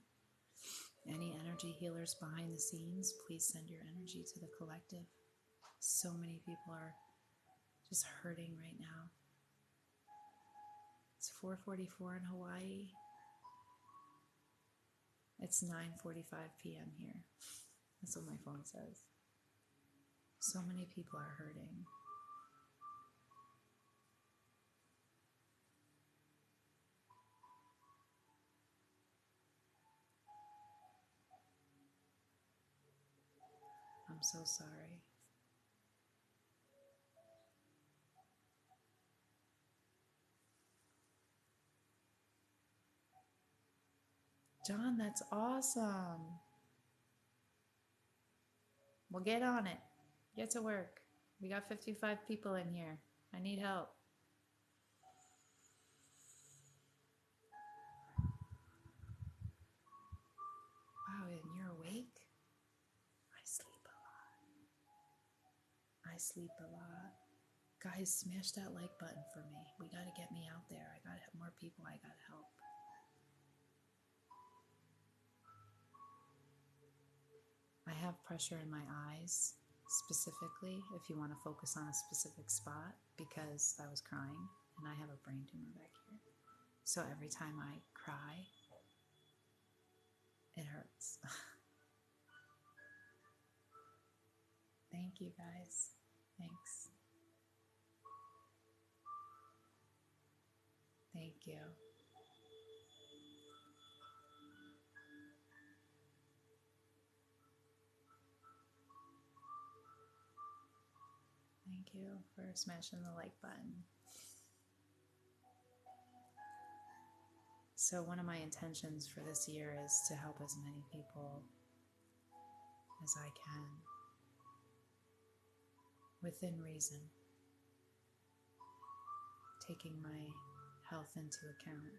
Any energy healers behind the scenes, please send your energy to the collective. So many people are just hurting right now. It's 4:44 in Hawaii. It's 9:45 p.m. here. That's what my phone says. So many people are hurting. so sorry. John, that's awesome. Well, get on it. Get to work. We got 55 people in here. I need help. Wow, and you're awake? I sleep a lot. I sleep a lot. Guys, smash that like button for me. We got to get me out there. I got to have more people. I got to help. I have pressure in my eyes, specifically, if you want to focus on a specific spot, because I was crying and I have a brain tumor back here. So every time I cry, it hurts. Thank you, guys. Thanks. Thank you. Thank you for smashing the like button. So one of my intentions for this year is to help as many people as I can, within reason, taking my health into account.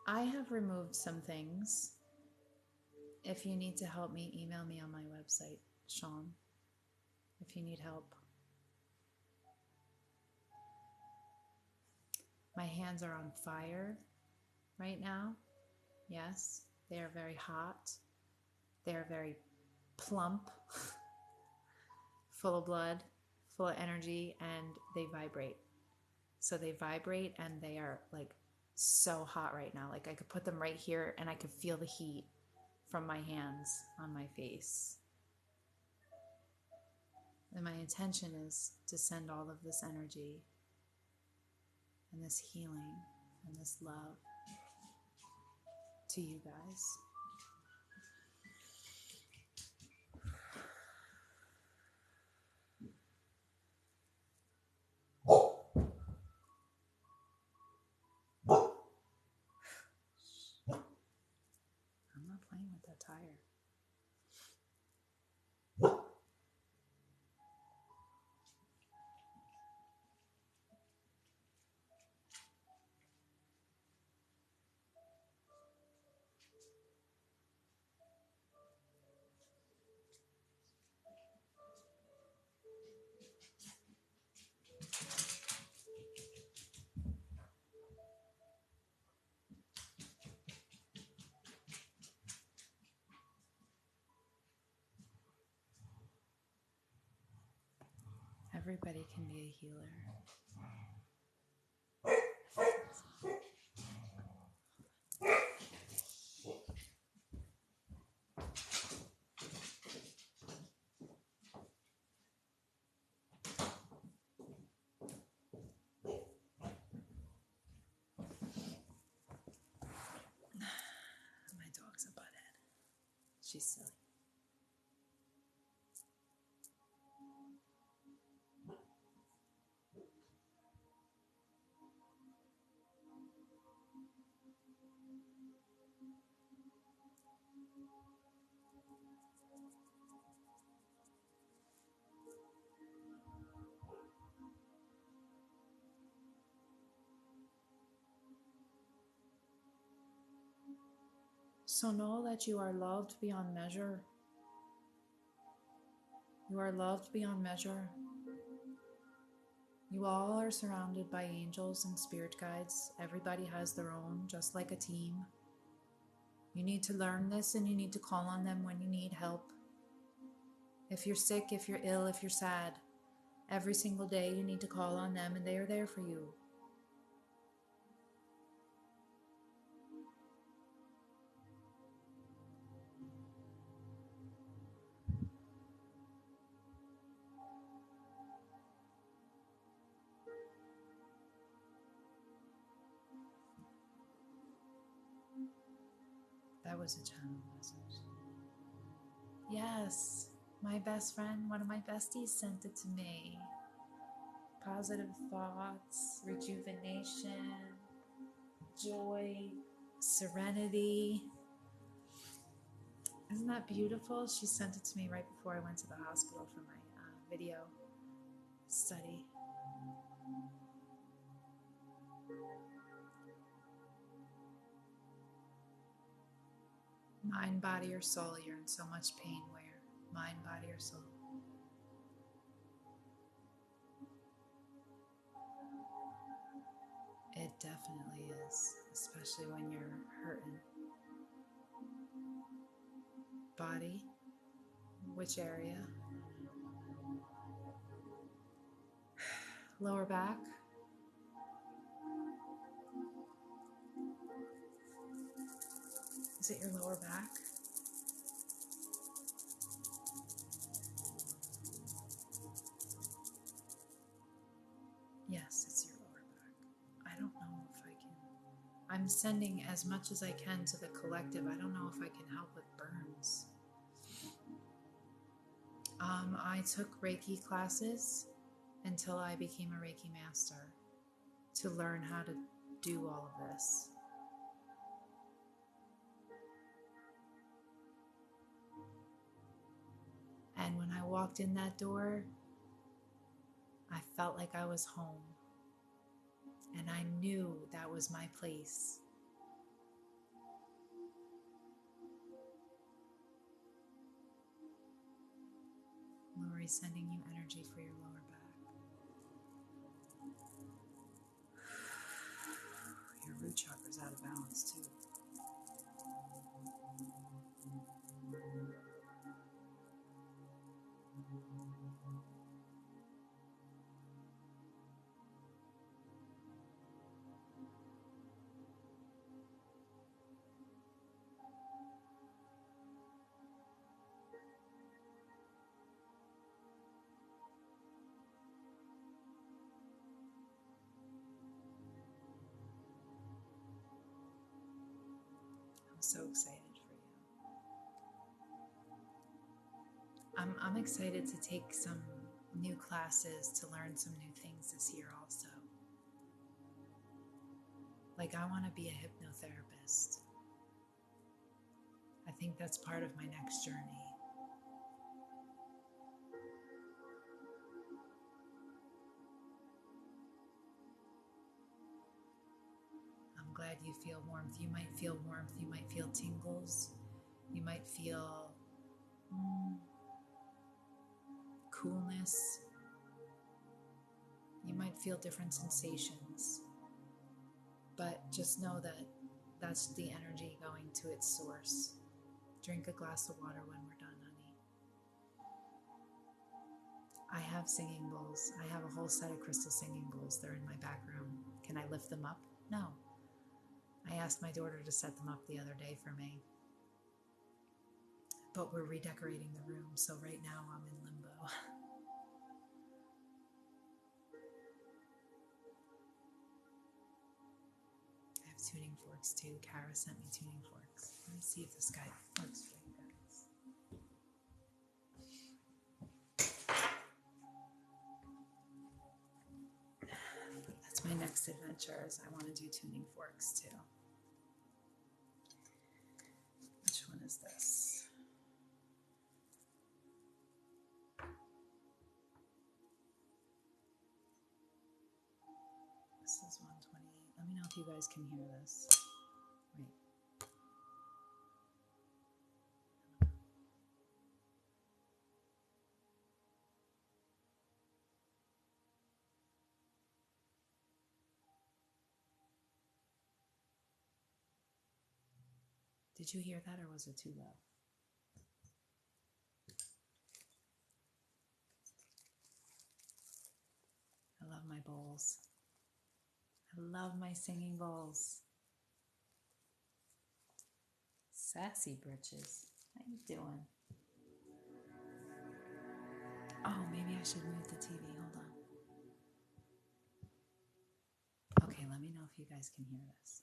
I have removed some things. If you need to help me, email me on my website, Sean, if you need help. My hands are on fire right now. Yes, they are very hot. They are very plump, full of blood, full of energy, and they vibrate. So they vibrate and they are like so hot right now. Like I could put them right here and I could feel the heat from my hands on my face. And my intention is to send all of this energy and this healing and this love to you guys. I'm not playing with that tire. Everybody can be a healer. My dog's a butthead. She's silly. So know that you are loved beyond measure. You are loved beyond measure. You all are surrounded by angels and spirit guides. Everybody has their own, just like a team. You need to learn this and you need to call on them when you need help. If you're sick, if you're ill, if you're sad, every single day you need to call on them and they are there for you. was a channel message. Yes, my best friend, one of my besties sent it to me. Positive thoughts, rejuvenation, joy, serenity. Isn't that beautiful? She sent it to me right before I went to the hospital for my video study. Mind, body, or soul, you're in so much pain. Where? Mind, body, or soul? It definitely is, especially when you're hurting. Body, which area? Lower back. Is it your lower back? Yes, it's your lower back. I don't know if I can. I'm sending as much as I can to the collective. I don't know if I can help with burns. I took Reiki classes until I became a Reiki master to learn how to do all of this. And when I walked in that door, I felt like I was home. And I knew that was my place. Lori's sending you energy for your lower back. Your root chakra's out of balance too. I'm so excited for you. I'm excited to take some new classes to learn some new things this year also. Like, I want to be a hypnotherapist. I think that's part of my next journey. I'm glad you feel warmth. You might feel warmth. You might feel tingles. You might feel coolness. You might feel different sensations. But just know that that's the energy going to its source. Drink a glass of water when we're done, honey. I have singing bowls. I have a whole set of crystal singing bowls. They're in my back room. Can I lift them up? No. I asked my daughter to set them up the other day for me. But we're redecorating the room, so right now I'm in limbo. I have tuning forks too. Kara sent me tuning forks. Let me see if this guy works for you guys. That's my next adventure, is I want to do tuning forks too. Which one is this? This is 128. Let me know if you guys can hear this. Wait. Did you hear that, or was it too low? I love my bowls. I love my singing bowls. Sassy britches. How you doing? Oh, maybe I should move the TV. Hold on. Okay, let me know if you guys can hear this.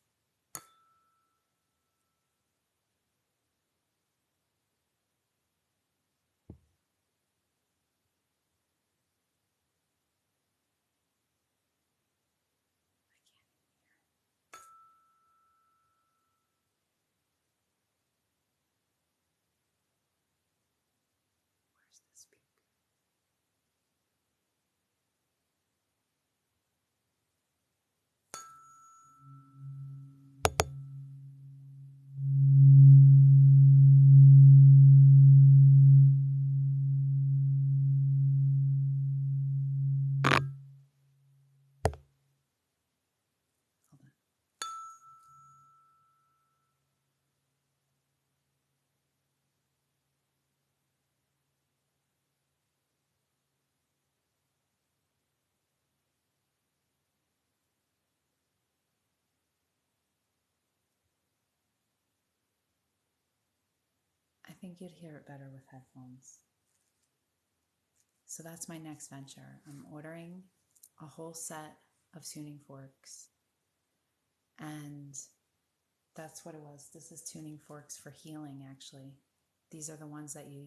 think you'd hear it better with headphones. So that's my next venture. I'm ordering a whole set of tuning forks, and that's what it was. This is tuning forks for healing, actually. These are the ones that you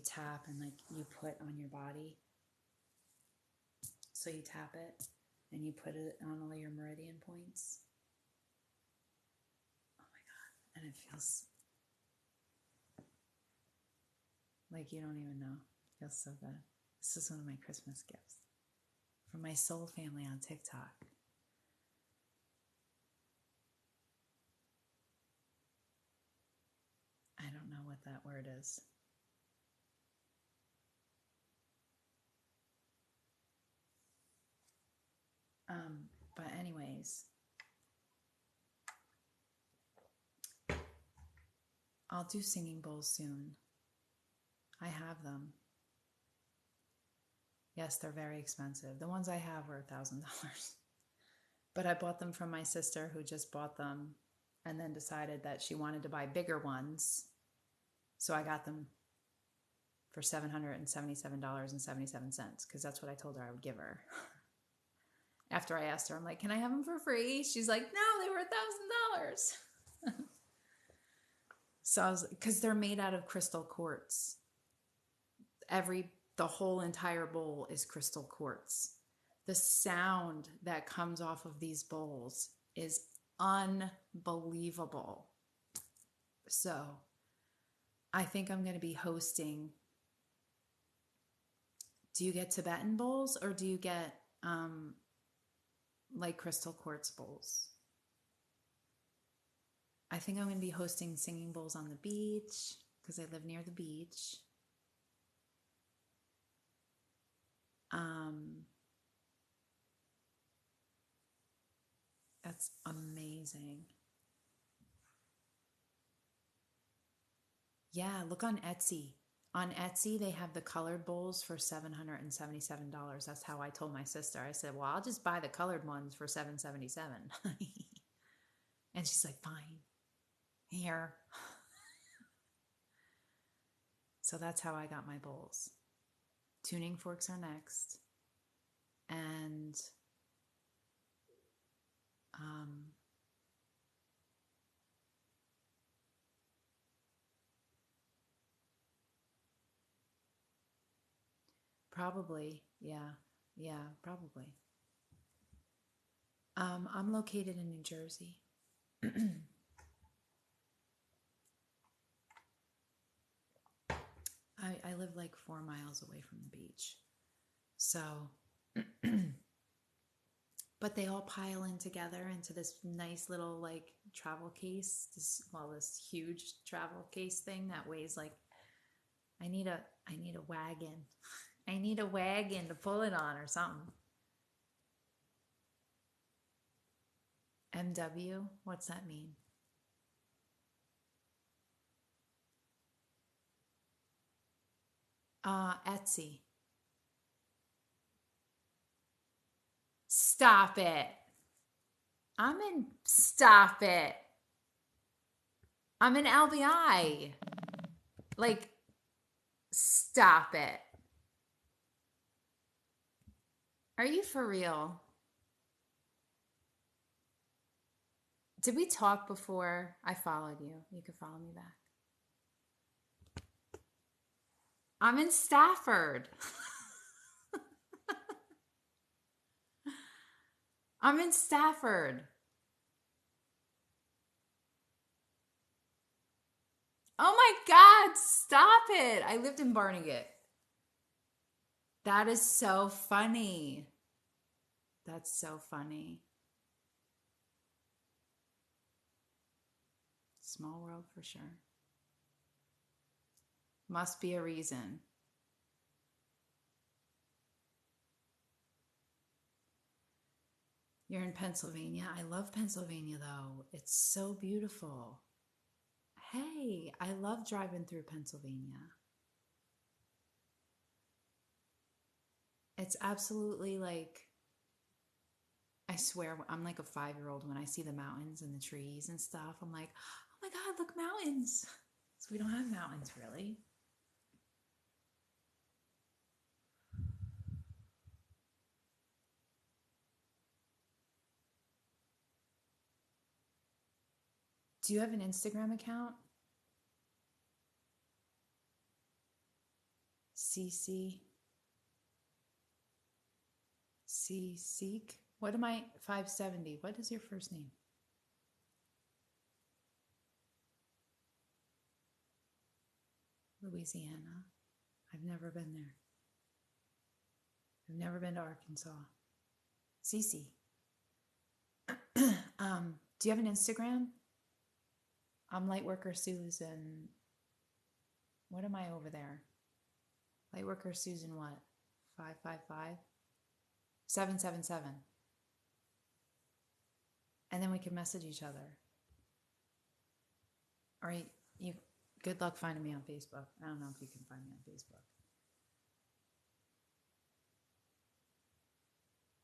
tap and like you put on your body. So you tap it and you put it on all your meridian points. Oh my God. And it feels like you don't even know. It feels so good. This is one of my Christmas gifts from my soul family on TikTok. I don't know what that word is. But anyways, I'll do singing bowls soon. I have them. Yes, they're very expensive. The ones I have were $1,000. But I bought them from my sister, who just bought them and then decided that she wanted to buy bigger ones. So I got them for $777.77 because that's what I told her I would give her. After I asked her, I'm like, can I have them for free? She's like, no, they were $1,000. So I was, because they're made out of crystal quartz. The whole entire bowl is crystal quartz. The sound that comes off of these bowls is unbelievable. So I think I'm going to be hosting. Do you get Tibetan bowls or do you get like crystal quartz bowls? I think I'm going to be hosting singing bowls on the beach because I live near the beach. That's amazing. Yeah, look on Etsy. On Etsy, they have the colored bowls for $777. That's how I told my sister. I said, well, I'll just buy the colored ones for $777. And she's like, fine. Here. So that's how I got my bowls. Tuning forks are next. And probably, yeah, probably. I'm located in New Jersey. I live like 4 miles away from the beach. So, but they all pile in together into this nice little like travel case, this huge travel case thing that weighs like, I need a wagon. I need a wagon to pull it on or something. MW? What's that mean? Etsy. Stop it. Stop it. I'm in LBI. Like, stop it. Are you for real? Did we talk before I followed you? You could follow me back. I'm in Stafford. I'm in Stafford. Oh my God, stop it. I lived in Barnegat. That is so funny. That's so funny. Small world for sure. Must be a reason. You're in Pennsylvania. I love Pennsylvania though. It's so beautiful. Hey, I love driving through Pennsylvania. It's absolutely like, I swear, I'm like a 5-year-old when I see the mountains and the trees and stuff. I'm like, oh my God, look, mountains. So we don't have mountains really. Do you have an Instagram account? CC Seek? What am I? 570. What is your first name? Louisiana. I've never been there. I've never been to Arkansas. Cece. Do you have an Instagram? I'm Lightworker Susan. What am I over there? Lightworker Susan what? 555? 777. And then we can message each other. All right, you. Good luck finding me on Facebook. I don't know if you can find me on Facebook.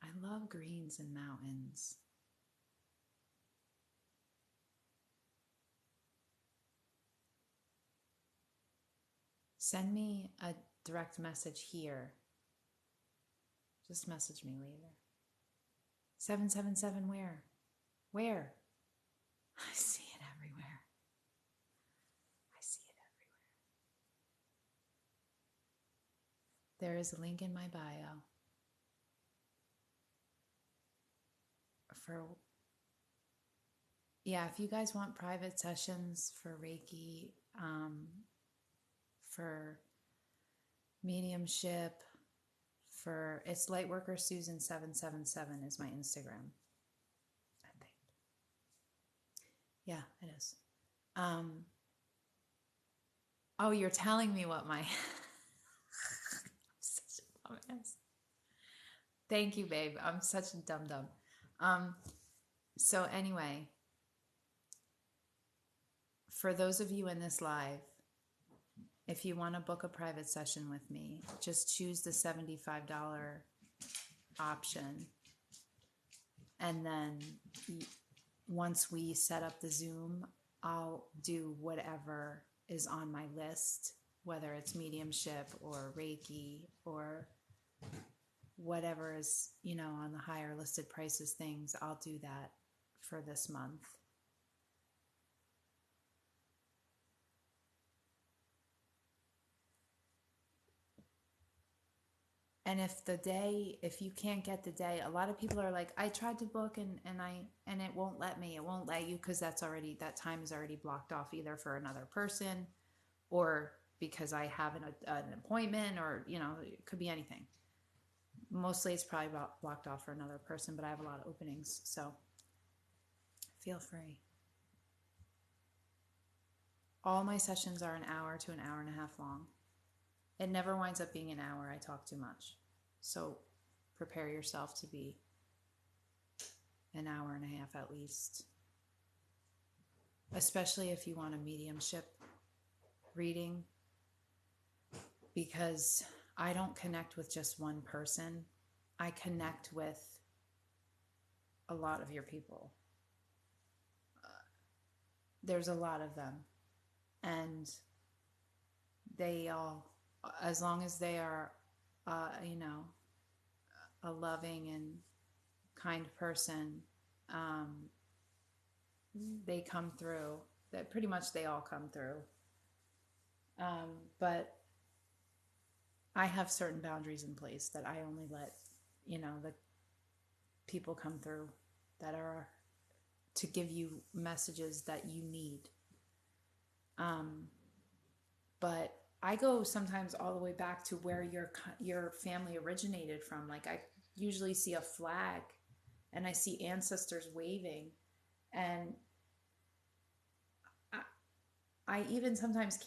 I love greens and mountains. Send me a direct message here. Just message me later. 777 where? Where? I see it everywhere. I see it everywhere. There is a link in my bio for, yeah, if you guys want private sessions for Reiki, for mediumship, for, it's Lightworker Susan 777 is my Instagram, I think. Yeah, it is. Oh, you're telling me what my, I'm such a dumbass. Thank you, babe. I'm such a dum-dum. So anyway, for those of you in this live, if you want to book a private session with me, just choose the $75 option. And then once we set up the Zoom, I'll do whatever is on my list, whether it's mediumship or Reiki or whatever is, on the higher listed prices things, I'll do that for this month. And if you can't get the day, a lot of people are like, I tried to book and it won't let me. It won't let you because that time is already blocked off either for another person or because I have an appointment or, it could be anything. Mostly it's probably blocked off for another person, but I have a lot of openings. So feel free. All my sessions are an hour to an hour and a half long. It never winds up being an hour. I talk too much. So prepare yourself to be an hour and a half at least. Especially if you want a mediumship reading. Because I don't connect with just one person. I connect with a lot of your people. There's a lot of them. And they all, as long as they are, a loving and kind person, they come through. That pretty much they all come through. But I have certain boundaries in place that I only let, the people come through that are to give you messages that you need. But I go sometimes all the way back to where your family originated from. Like I usually see a flag and I see ancestors waving, and I even sometimes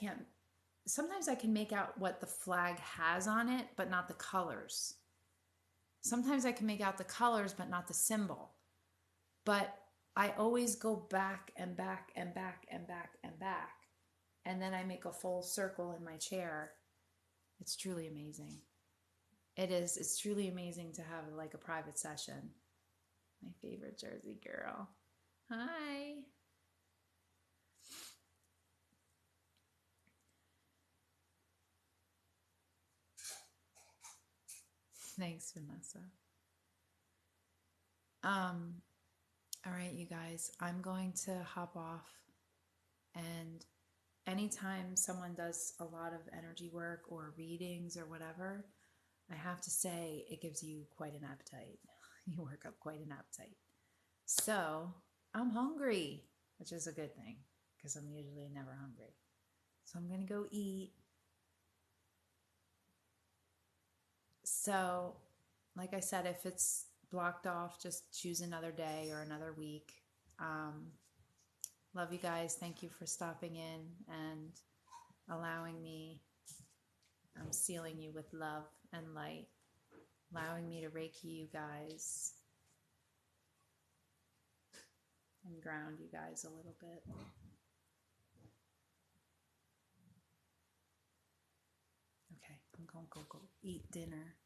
I can make out what the flag has on it, but not the colors. Sometimes I can make out the colors, but not the symbol. But I always go back and back and back and back and back. And then I make a full circle in my chair. It's truly amazing. It is. It's truly amazing to have like a private session. My favorite Jersey girl. Hi. Thanks, Vanessa. All right, you guys, I'm going to hop off. And anytime someone does a lot of energy work or readings or whatever, I have to say it gives you quite an appetite. You work up quite an appetite. So I'm hungry, which is a good thing because I'm usually never hungry. So I'm going to go eat. So, like I said, if it's blocked off, just choose another day or another week. Love you guys. Thank you for stopping in and allowing me. I'm sealing you with love and light, allowing me to Reiki you guys and ground you guys a little bit. Okay, I'm going to go eat dinner.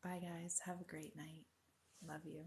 Bye, guys. Have a great night. Love you.